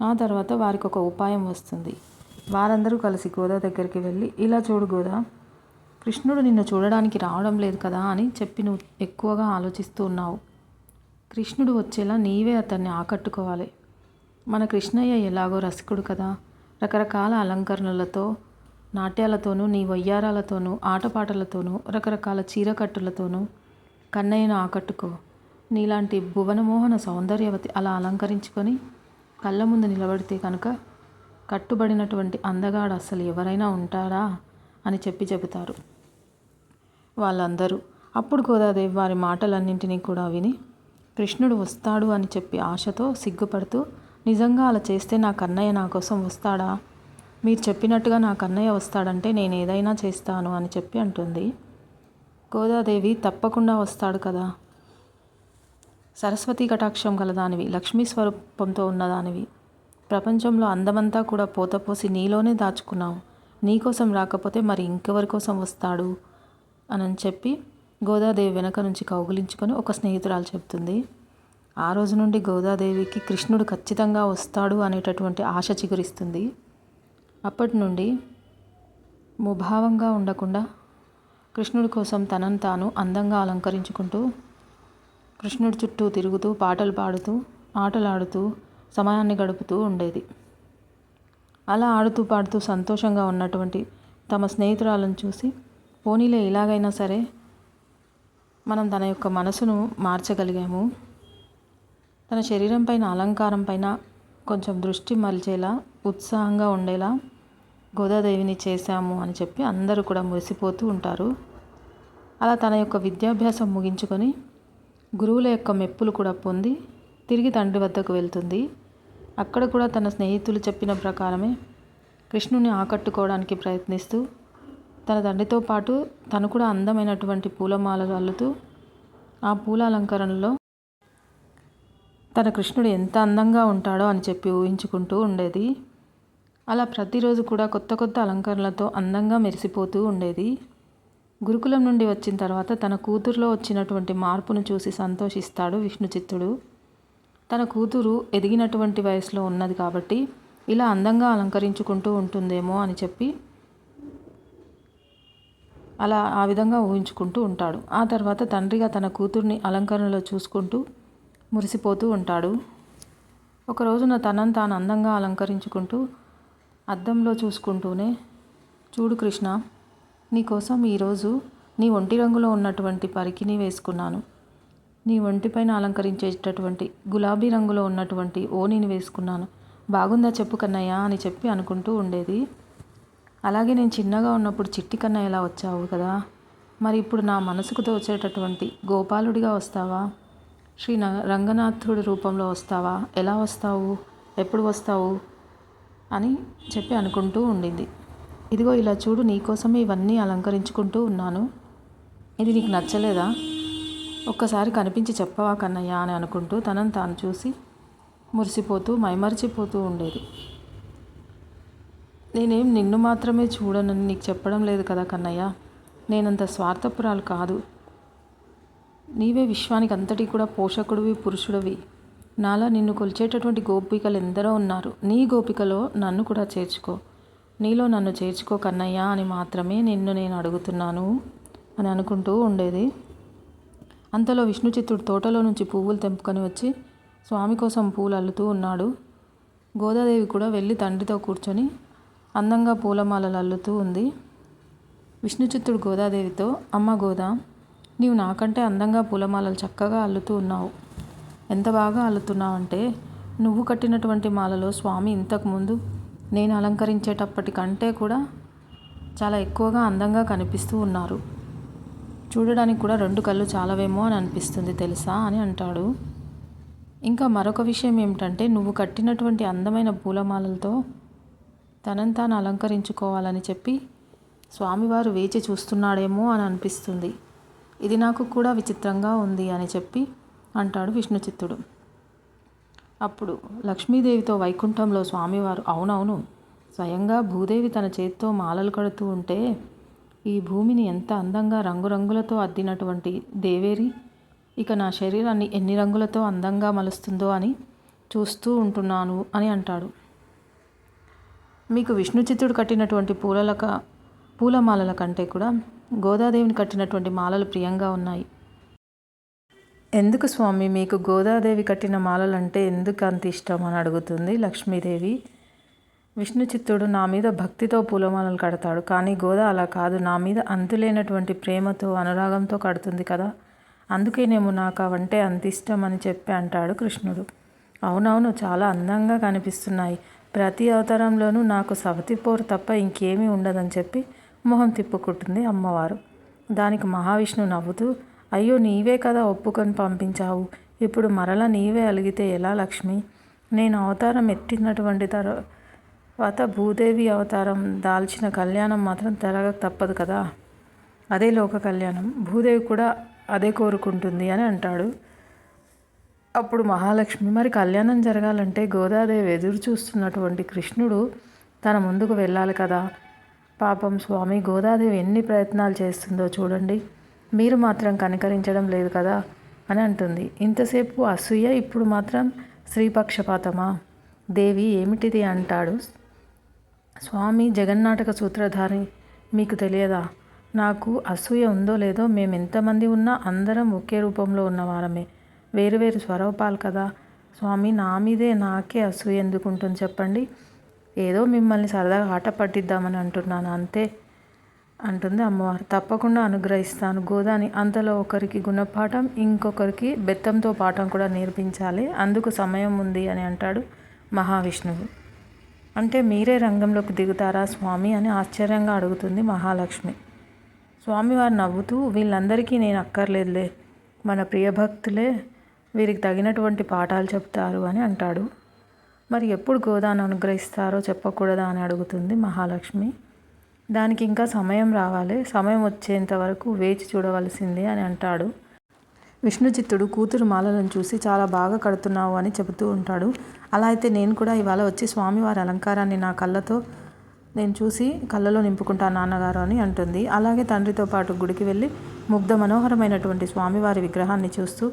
ఆ తర్వాత వారికి ఒక ఉపాయం వస్తుంది. వారందరూ కలిసి గోదా దగ్గరికి వెళ్ళి, ఇలా చూడు గోదా, కృష్ణుడు నిన్ను చూడడానికి రావడం లేదు కదా అని చెప్పి నువ్వు ఎక్కువగా ఆలోచిస్తూ ఉన్నావు. కృష్ణుడు వచ్చేలా నీవే అతన్ని ఆకట్టుకోవాలి. మన కృష్ణయ్య ఎలాగో రసికుడు కదా, రకరకాల అలంకరణలతో, నాట్యాలతోనూ, నీ వయ్యారాలతోనూ, ఆటపాటలతోనూ, రకరకాల చీరకట్టులతోనూ కన్నయ్యను ఆకట్టుకో. నీలాంటి భువనమోహన సౌందర్యవతి అలా అలంకరించుకొని కళ్ళ ముందు నిలబడితే కనుక కట్టుబడినటువంటి అందగాడు అస్సలు ఎవరైనా ఉంటారా అని చెబుతారు వాళ్ళందరూ. అప్పుడు గోదాదేవి వారి మాటలన్నింటినీ కూడా విని కృష్ణుడు వస్తాడు అని చెప్పి ఆశతో సిగ్గుపడుతూ, నిజంగా అలా చేస్తే నా కన్నయ్య నా కోసం వస్తాడా? మీరు చెప్పినట్టుగా నా కన్నయ్య వస్తాడంటే నేను ఏదైనా చేస్తాను అని చెప్పి అంటుంది. గోదాదేవి తప్పకుండా వస్తాడు కదా, సరస్వతీ కటాక్షం గలదానివి, లక్ష్మీ స్వరూపంతో ఉన్నదానివి, ప్రపంచంలో అందమంతా కూడా పోతపోసి నీలోనే దాచుకున్నావు, నీకోసం రాకపోతే మరి ఇంకెవరి కోసం వస్తాడు అని చెప్పి గోదాదేవి వెనక నుంచి కౌగిలించుకొని ఒక స్నేహితురాలు చెప్తుంది. ఆ రోజు నుండి గోదాదేవికి కృష్ణుడు ఖచ్చితంగా వస్తాడు అనేటటువంటి ఆశ చిగురిస్తుంది. అప్పటి నుండి ముభావంగా ఉండకుండా కృష్ణుడి కోసం తనను తాను అందంగా అలంకరించుకుంటూ కృష్ణుడి చుట్టూ తిరుగుతూ పాటలు పాడుతూ ఆటలాడుతూ సమయాన్ని గడుపుతూ ఉండేది. అలా ఆడుతూ పాడుతూ సంతోషంగా ఉన్నటువంటి తమ స్నేహితురాలను చూసి, పోనీలే ఇలాగైనా సరే మనం తన యొక్క మనసును మార్చగలిగాము, తన శరీరం పైన అలంకారం పైన కొంచెం దృష్టి మలిచేలా ఉత్సాహంగా ఉండేలా గోదాదేవిని చేశాము అని చెప్పి అందరూ కూడా మురిసిపోతూ ఉంటారు. అలా తన యొక్క విద్యాభ్యాసం ముగించుకొని గురువుల యొక్క మెప్పులు కూడా పొంది తిరిగి తండ్రి వద్దకు వెళ్తుంది. అక్కడ కూడా తన స్నేహితులు చెప్పిన ప్రకారమే కృష్ణుని ఆకట్టుకోవడానికి ప్రయత్నిస్తూ తన తండ్రితో పాటు తను కూడా అందమైనటువంటి పూలమాలలు అల్లుతూ ఆ పూల అలంకరణలో తన కృష్ణుడు ఎంత అందంగా ఉంటాడో అని చెప్పి ఊహించుకుంటూ ఉండేది. అలా ప్రతిరోజు కూడా కొత్త కొత్త అలంకరణలతో అందంగా మెరిసిపోతూ ఉండేది. గురుకులం నుండి వచ్చిన తర్వాత తన కూతురులో వచ్చినటువంటి మార్పును చూసి సంతోషిస్తాడు విష్ణుచిత్తుడు. తన కూతురు ఎదిగినటువంటి వయసులో ఉన్నది కాబట్టి ఇలా అందంగా అలంకరించుకుంటూ ఉంటుందేమో అని చెప్పి అలా ఆ విధంగా ఊహించుకుంటూ ఉంటాడు. ఆ తర్వాత తండ్రిగా తన కూతుర్ని అలంకరణలో చూసుకుంటూ మురిసిపోతూ ఉంటాడు. ఒక రోజున తనను తాను అందంగా అలంకరించుకుంటూ అద్దంలో చూసుకుంటూనే, చూడు కృష్ణ, నీకోసం ఈరోజు నీ ఒంటి రంగులో ఉన్నటువంటి పరికిని వేసుకున్నాను, నీ ఒంటిపైన అలంకరించేటటువంటి గులాబీ రంగులో ఉన్నటువంటి ఓణిని వేసుకున్నాను, బాగుందా చెప్పు కన్నయ్య అని చెప్పి అనుకుంటూ ఉండేది. అలాగే నేను చిన్నగా ఉన్నప్పుడు చిట్టి కన్నయ్యలా వచ్చావు కదా, మరి ఇప్పుడు నా మనసుకు తోచేటటువంటి గోపాలుడిగా వస్తావా? రంగనాథుడి రూపంలో వస్తావా? ఎలా వస్తావు? ఎప్పుడు వస్తావు అని చెప్పి అనుకుంటూ ఉండింది. ఇదిగో ఇలా చూడు, నీకోసమే ఇవన్నీ అలంకరించుకుంటూ ఉన్నాను. ఇది నీకు నచ్చలేదా? ఒక్కసారి కనిపించి చెప్పవా కన్నయ్య అని అనుకుంటూ తనను తాను చూసి మురిసిపోతూ మైమరిచిపోతూ ఉండేది. నేనేం నిన్ను మాత్రమే చూడనని నీకు చెప్పడం లేదు కదా కన్నయ్య. నేనంత స్వార్థపురాలు కాదు. నీవే విశ్వానికి అంతటి కూడా పోషకుడివి, పురుషుడివి. నాలా నిన్ను కొలిచేటటువంటి గోపికలు ఎందరో ఉన్నారు. నీ గోపికలో నన్ను కూడా చేర్చుకో. నీలో నన్ను చేర్చుకో కన్నయ్య అని మాత్రమే నిన్ను నేను అడుగుతున్నాను అని అనుకుంటూ ఉండేది. అంతలో విష్ణుచిత్తుడు తోటలో నుంచి పువ్వులు తెంపుకొని వచ్చి స్వామి కోసం పూలు అల్లుతూ ఉన్నాడు. గోదాదేవి కూడా వెళ్ళి తండ్రితో కూర్చొని అందంగా పూలమాలలు అల్లుతూ ఉంది. విష్ణుచిత్తుడు గోదాదేవితో, అమ్మ గోదా, నీవు నాకంటే అందంగా పూలమాలలు చక్కగా అల్లుతూ ఉన్నావు. ఎంత బాగా అల్లుతున్నావంటే నువ్వు కట్టినటువంటి మాలలో స్వామి ఇంతకుముందు నేను అలంకరించేటప్పటికంటే కూడా చాలా ఎక్కువగా అందంగా కనిపిస్తూ ఉన్నారు. చూడడానికి కూడా 2 కళ్ళు చాలవేమో అని అనిపిస్తుంది తెలుసా అని అంటాడు. ఇంకా మరొక విషయం ఏమిటంటే, నువ్వు కట్టినటువంటి అందమైన పూలమాలలతో తనను తాను అలంకరించుకోవాలని చెప్పి స్వామివారు వేచి చూస్తున్నాడేమో అని అనిపిస్తుంది. ఇది నాకు కూడా విచిత్రంగా ఉంది అని చెప్పి అంటాడు విష్ణుచిత్తుడు. అప్పుడు లక్ష్మీదేవితో వైకుంఠంలో స్వామివారు, అవునవును, స్వయంగా భూదేవి తన చేతితో మాలలు కడుతూ ఉంటే ఈ భూమిని ఎంత అందంగా రంగురంగులతో అద్దినటువంటి దేవేరి ఇక నా శరీరాన్ని ఎన్ని రంగులతో అందంగా మలుస్తుందో అని చూస్తూ ఉంటున్నాను అని అంటాడు. మీకు విష్ణుచిత్తుడు కట్టినటువంటి పూలమాలల కంటే కూడా గోదాదేవిని కట్టినటువంటి మాలలు ప్రియంగా ఉన్నాయి. ఎందుకు స్వామి మీకు గోదాదేవి కట్టిన మాలలంటే ఎందుకు అంత ఇష్టం అని అడుగుతుంది లక్ష్మీదేవి. విష్ణుచిత్తుడు నా మీద భక్తితో పూలమాలలు కడతాడు, కానీ గోదా అలా కాదు, నా మీద అంతులేనటువంటి ప్రేమతో అనురాగంతో కడుతుంది కదా, అందుకేనేమో నాకు అవంటే అంత ఇష్టం అని చెప్పి అంటాడు కృష్ణుడు. అవునవును, చాలా అందంగా కనిపిస్తున్నాయి. ప్రతి అవతారంలోనూ నాకు సవతి పోరు తప్ప ఇంకేమీ ఉండదని చెప్పి మొహం తిప్పుకుంటుంది అమ్మవారు. దానికి మహావిష్ణువు నవ్వుతూ, అయ్యో నీవే కదా ఒప్పుకొని పంపించావు, ఇప్పుడు మరలా నీవే అలిగితే ఎలా లక్ష్మి? నేను అవతారం ఎత్తినటువంటి తర్వాత భూదేవి అవతారం దాల్చిన కళ్యాణం మాత్రం జరగక తప్పదు కదా, అదే లోక కళ్యాణం, భూదేవి కూడా అదే కోరుకుంటుంది అని అంటాడు. అప్పుడు మహాలక్ష్మి, మరి కళ్యాణం జరగాలంటే గోదాదేవి ఎదురు చూస్తున్నటువంటి కృష్ణుడు తన ముందుకు వెళ్ళాలి కదా, పాపం స్వామి గోదాదేవి ఎన్ని ప్రయత్నాలు చేస్తుందో చూడండి, మీరు మాత్రం కనికరించడం లేదు కదా అని అంటుంది. ఇంతసేపు అసూయ, ఇప్పుడు మాత్రం స్త్రీపక్షపాతమా? దేవి ఏమిటిది అంటాడు. స్వామి జగన్నాటక సూత్రధారి, మీకు తెలియదా? నాకు అసూయ ఉందో లేదో, మేము ఎంతమంది ఉన్నా అందరం ఒకే రూపంలో ఉన్నవారమే, వేరు వేరు స్వరూపాలు కదా స్వామి, నా మీదే నాకే అసూయ ఎందుకు ఉంటుంది చెప్పండి, ఏదో మిమ్మల్ని సరదాగా ఆట పట్టిద్దామని అంటున్నాను అంతే అంటుంది అమ్మవారు. తప్పకుండా అనుగ్రహిస్తాను గోదాని. అంతలో ఒకరికి గుణపాఠం, ఇంకొకరికి బెత్తంతో పాఠం కూడా నేర్పించాలి, అందుకు సమయం ఉంది అని అంటాడు మహావిష్ణువు. అంటే మీరే రంగంలోకి దిగుతారా స్వామి అని ఆశ్చర్యంగా అడుగుతుంది మహాలక్ష్మి. స్వామివారు నవ్వుతూ, వీళ్ళందరికీ నేను అక్కర్లేదులే, మన ప్రియభక్తులే వీరికి తగినటువంటి పాఠాలు చెప్తారు అని అంటాడు. మరి ఎప్పుడు గోదాను అనుగ్రహిస్తారో చెప్పకూడదా అని అడుగుతుంది మహాలక్ష్మి. దానికి ఇంకా సమయం రావాలి, సమయం వచ్చేంత వరకు వేచి చూడవలసిందే అని అంటాడు. విష్ణుచిత్తుడు కూతురు మాలలను చూసి చాలా బాగా కడుతున్నావు అని చెబుతూ ఉంటాడు. అలా అయితే నేను కూడా ఇవాళ వచ్చి స్వామివారి అలంకారాన్ని నా కళ్ళతో నేను చూసి కళ్ళలో నింపుకుంటాను నాన్నగారు అని అంటుంది. అలాగే తండ్రితో పాటు గుడికి వెళ్ళి ముగ్ధ మనోహరమైనటువంటి స్వామివారి విగ్రహాన్ని చూస్తూ,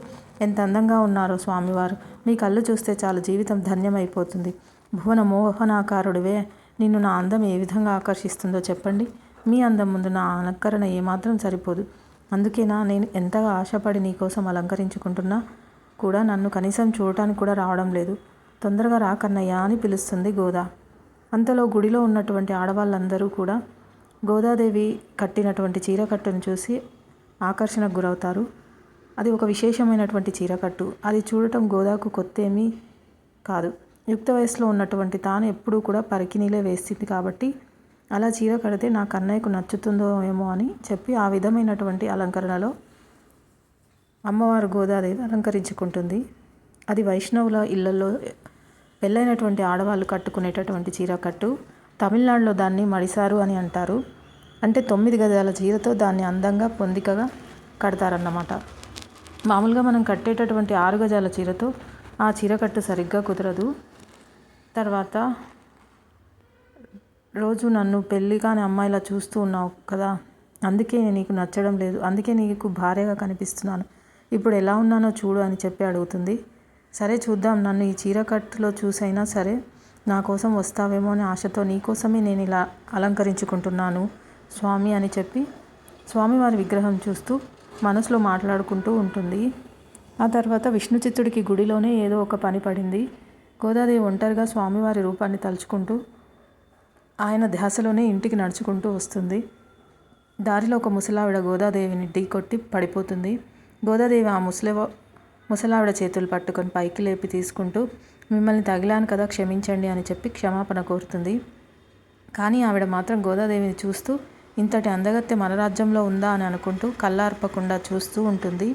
ఎంత అందంగా ఉన్నారో స్వామివారు, మీ కళ్ళు చూస్తే చాలు జీవితం ధన్యమైపోతుంది, భువన మోహనాకారుడివే, నిన్ను నా అందం ఏ విధంగా ఆకర్షిస్తుందో చెప్పండి, మీ అందం ముందు నా అలంకరణ ఏమాత్రం సరిపోదు, అందుకేనా నేను ఎంతగా ఆశపడి నీకోసం అలంకరించుకుంటున్నా కూడా నన్ను కనీసం చూడటానికి కూడా రావడం లేదు, తొందరగా రా కన్నయ్య అని పిలుస్తుంది గోదా. అంతలో గుడిలో ఉన్నటువంటి ఆడవాళ్ళందరూ కూడా గోదాదేవి కట్టినటువంటి చీరకట్టును చూసి ఆకర్షణకు గురవుతారు. అది ఒక విశేషమైనటువంటి చీరకట్టు. అది చూడటం గోదాకు కొత్త ఏమీ కాదు. యుక్త వయసులో ఉన్నటువంటి తాను ఎప్పుడూ కూడా పరికినీలే వేస్తుంది కాబట్టి అలా చీర కడితే నా కన్నయ్యకు నచ్చుతుందో ఏమో అని చెప్పి ఆ విధమైనటువంటి అలంకరణలో అమ్మవారు గోదాదేవి అలంకరించుకుంటుంది. అది వైష్ణవుల ఇళ్లలో పెళ్ళైనటువంటి ఆడవాళ్ళు కట్టుకునేటటువంటి చీరకట్టు. తమిళనాడులో దాన్ని మడిసారు అని అంటారు. అంటే 9 గజాల చీరతో దాన్ని అందంగా పొందికగా కడతారన్నమాట. మామూలుగా మనం కట్టేటటువంటి 6 గజాల చీరతో ఆ చీరకట్టు సరిగ్గా కుదరదు. తర్వాత రోజు నన్ను పెళ్ళి కాని అమ్మాయిలా చూస్తూ ఉన్నావు కదా, అందుకే నీకు నచ్చడం లేదు, అందుకే నీకు భార్యగా కనిపిస్తున్నాను, ఇప్పుడు ఎలా ఉన్నానో చూడు అని చెప్పి అడుగుతుంది. సరే చూద్దాం, నన్ను ఈ చీరకట్టులో చూసైనా సరే నా కోసం వస్తావేమో అనే ఆశతో నీకోసమే నేను ఇలా అలంకరించుకుంటున్నాను స్వామి అని చెప్పి స్వామివారి విగ్రహం చూస్తూ మనసులో మాట్లాడుకుంటూ ఉంటుంది. ఆ తర్వాత విష్ణుచిత్తుడికి గుడిలోనే ఏదో ఒక పని పడింది. గోదాదేవి ఒంటరిగా స్వామివారి రూపాన్ని తలుచుకుంటూ ఆయన ధ్యాసలోనే ఇంటికి నడుచుకుంటూ వస్తుంది. దారిలో ఒక ముసలావిడ గోదాదేవిని ఢీకొట్టి పడిపోతుంది. గోదాదేవి ఆ ముసలావిడ చేతులు పట్టుకొని పైకి లేపి తీసుకుంటూ మిమ్మల్ని తగిలాను కదా, క్షమించండి అని చెప్పి క్షమాపణ కోరుతుంది. కానీ ఆవిడ మాత్రం గోదాదేవిని చూస్తూ ఇంతటి అందగత్తె మన రాజ్యంలో ఉందా అని అనుకుంటూ కళ్ళార్పకుండా చూస్తూ ఉంటుంది.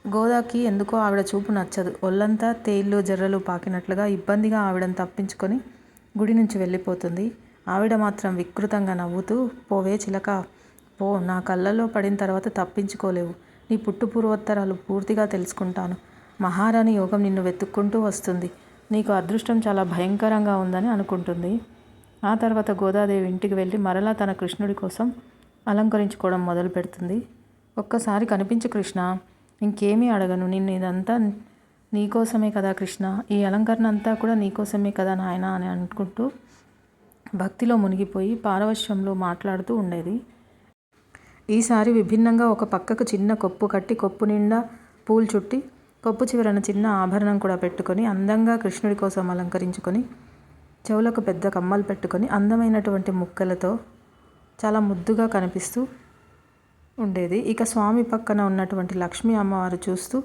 గోదాకి ఎందుకో ఆవిడ చూపు నచ్చదు. ఒళ్ళంతా తేళ్ళు జర్రలు పాకినట్లుగా ఇబ్బందిగా ఆవిడను తప్పించుకొని గుడి నుంచి వెళ్ళిపోతుంది. ఆవిడ మాత్రం వికృతంగా నవ్వుతూ, పోవే చిలక పో, నా కళ్ళల్లో పడిన తర్వాత తప్పించుకోలేవు, నీ పుట్టు పూర్వోత్తరాలు పూర్తిగా తెలుసుకుంటాను, మహారాణి యోగం నిన్ను వెతుక్కుంటూ వస్తుంది, నీకు అదృష్టం చాలా భయంకరంగా ఉందని అనుకుంటుంది. ఆ తర్వాత గోదాదేవి ఇంటికి వెళ్ళి మరలా తన కృష్ణుడి కోసం అలంకరించుకోవడం మొదలు పెడుతుంది. ఒక్కసారి కనిపించు కృష్ణ, ఇంకేమీ అడగను, నిన్ను ఇదంతా నీకోసమే కదా కృష్ణ, ఈ అలంకరణ అంతా కూడా నీకోసమే కదా నాయన అని అనుకుంటూ భక్తిలో మునిగిపోయి పారవశ్యంలో మాట్లాడుతూ ఉండేది. ఈసారి విభిన్నంగా ఒక పక్కకు చిన్న కొప్పు కట్టి కొప్పు నిండా పూలు చుట్టి కొప్పు చివరన చిన్న ఆభరణం కూడా పెట్టుకొని అందంగా కృష్ణుడి కోసం అలంకరించుకొని చెవులకు పెద్ద కమ్మలు పెట్టుకొని అందమైనటువంటి ముక్కలతో చాలా ముద్దుగా కనిపిస్తూ ఉండేది. ఇక స్వామి పక్కన ఉన్నటువంటి లక్ష్మీ అమ్మవారు చూస్తూ,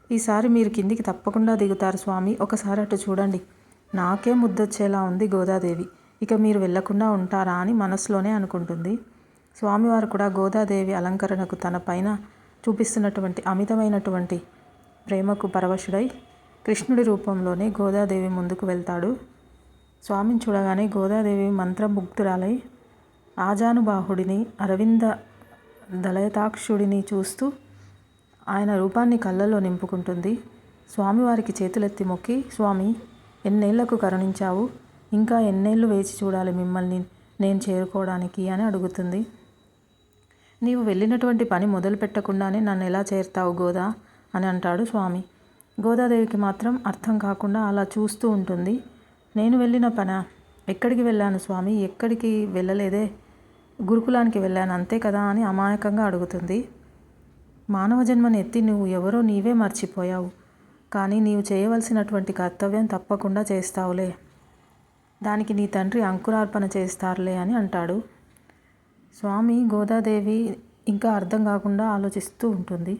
ఈసారి మీరు కిందికి తప్పకుండా దిగుతారు స్వామి, ఒకసారి అటు చూడండి, నాకే ముద్దొచ్చేలా ఉంది గోదాదేవి, ఇక మీరు వెళ్లకుండా ఉంటారా అని మనసులోనే అనుకుంటుంది. స్వామివారు కూడా గోదాదేవి అలంకరణకు తన పైన చూపిస్తున్నటువంటి అమితమైనటువంటి ప్రేమకు పరవశుడై కృష్ణుడి రూపంలోనే గోదాదేవి ముందుకు వెళ్తాడు. స్వామిని చూడగానే గోదాదేవి మంత్రముగ్ధురాలై ఆజానుబాహుడిని అరవింద దళయతాక్షుడిని చూస్తూ ఆయన రూపాన్ని కళ్ళల్లో నింపుకుంటుంది. స్వామివారికి చేతులెత్తి మొక్కి, స్వామి ఎన్నేళ్లకు కరుణించావు, ఇంకా ఎన్నేళ్ళు వేచి చూడాలి మిమ్మల్ని నేను చేరుకోవడానికి అని అడుగుతుంది. నీవు వెళ్ళినటువంటి పని మొదలు పెట్టకుండానే నన్ను ఎలా చేరుతావు గోదా అని అంటాడు స్వామి. గోదాదేవికి మాత్రం అర్థం కాకుండా అలా చూస్తూ ఉంటుంది. నేను వెళ్ళిన పనా? ఎక్కడికి వెళ్ళాను స్వామి, ఎక్కడికి వెళ్ళలేదే, గురుకులానికి వెళ్ళాను అంతే కదా అని అమాయకంగా అడుగుతుంది. మానవ జన్మని ఎత్తి నువ్వు ఎవరో నీవే మర్చిపోయావు, కానీ నీవు చేయవలసినటువంటి కర్తవ్యం తప్పకుండా చేస్తావులే, దానికి నీ తండ్రి అంకురార్పణ చేస్తారులే అని అంటాడు. స్వామి గోదాదేవి ఇంకా అర్థం కాకుండా ఆలోచిస్తూ ఉంటుంది.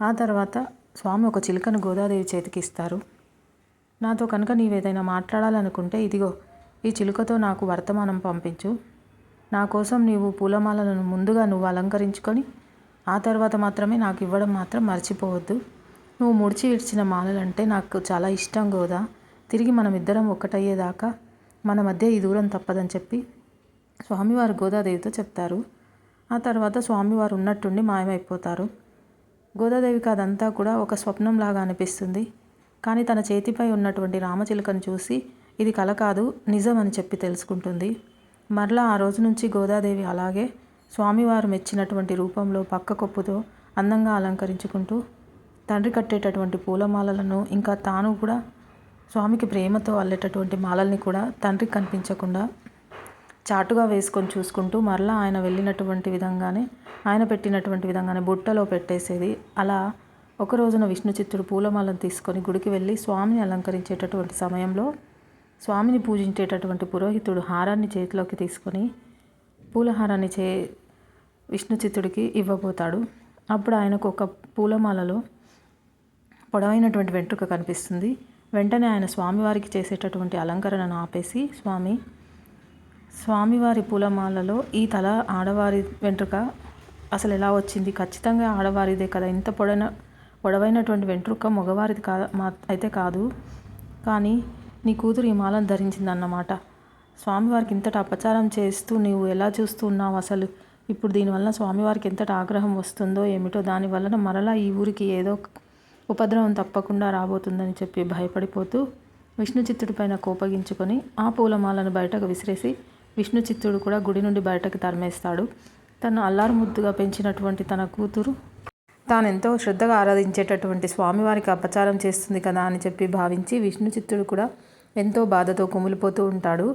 ఆ తర్వాత స్వామి ఒక చిలుకను గోదాదేవి చేతికి ఇస్తారు. నాతో కనుక నీవేదైనా మాట్లాడాలనుకుంటే ఇదిగో ఈ చిలుకతో నాకు వర్తమానం పంపించు, నా కోసం నీవు పూలమాలను ముందుగా నువ్వు అలంకరించుకొని ఆ తర్వాత మాత్రమే నాకు ఇవ్వడం మాత్రం మర్చిపోవద్దు, నువ్వు ముడిచి ఇడ్చిన మాలలంటే నాకు చాలా ఇష్టం గోదా, తిరిగి మనం ఇద్దరం ఒక్కటయ్యేదాకా మన మధ్య ఈ దూరం తప్పదని చెప్పి స్వామివారు గోదాదేవితో చెప్తారు. ఆ తర్వాత స్వామివారు ఉన్నట్టుండి మాయమైపోతారు. గోదాదేవికి అదంతా కూడా ఒక స్వప్నంలాగా అనిపిస్తుంది. కానీ తన చేతిపై ఉన్నటువంటి రామచిలుకను చూసి ఇది కల కాదు, నిజం అని చెప్పి తెలుసుకుంటుంది. మరలా ఆ రోజు నుంచి గోదాదేవి అలాగే స్వామివారు మెచ్చినటువంటి రూపంలో పక్క కొప్పుతో అందంగా అలంకరించుకుంటూ తండ్రి కట్టేటటువంటి పూలమాలలను ఇంకా తాను కూడా స్వామికి ప్రేమతో అల్లేటటువంటి మాలల్ని కూడా తండ్రికి కనిపించకుండా చాటుగా వేసుకొని చూసుకుంటూ మరలా ఆయన వెళ్ళినటువంటి విధంగానే ఆయన పెట్టినటువంటి విధంగానే బుట్టలో పెట్టేసేది. అలా ఒక రోజున విష్ణుచిత్తుడు పూలమాలను తీసుకొని గుడికి వెళ్ళి స్వామిని అలంకరించేటటువంటి సమయంలో స్వామిని పూజించేటటువంటి పురోహితుడు హారాన్ని చేతిలోకి తీసుకొని పూలహారాన్ని విష్ణుచిత్తుడికి ఇవ్వబోతాడు. అప్పుడు ఆయనకు ఒక పూలమాలలో పొడవైనటువంటి వెంట్రుక కనిపిస్తుంది. వెంటనే ఆయన స్వామివారికి చేసేటటువంటి అలంకరణను ఆపేసి, స్వామి స్వామివారి పూలమాలలో ఈ తల ఆడవారి వెంట్రుక అసలు ఎలా వచ్చింది? ఖచ్చితంగా ఆడవారిదే కదా. ఇంత పొడవైనటువంటి వెంట్రుక మగవారిది అయితే కాదు. కానీ నీ కూతురు ఈ మాలను ధరించిందన్నమాట. స్వామివారికి ఇంతటి అపచారం చేస్తూ నీవు ఎలా చూస్తూ ఉన్నావు అసలు? ఇప్పుడు దీనివల్ల స్వామివారికి ఎంతటి ఆగ్రహం వస్తుందో ఏమిటో. దానివలన మరలా ఈ ఊరికి ఏదో ఉపద్రవం తప్పకుండా రాబోతుందని చెప్పి భయపడిపోతూ విష్ణుచిత్తుడి పైన కోపగించుకొని ఆ పూలమాలను బయటకు విసిరేసి విష్ణుచిత్తుడు కూడా గుడి నుండి బయటకు తరిమేస్తాడు. తను అల్లారు ముద్దుగా పెంచినటువంటి తన కూతురు తానెంతో శ్రద్ధగా ఆరాధించేటటువంటి స్వామివారికి అపచారం చేస్తుంది కదా అని చెప్పి భావించి విష్ణుచిత్తుడు కూడా ఎంతో బాధతో కుమిలిపోతూ ఉంటాడు.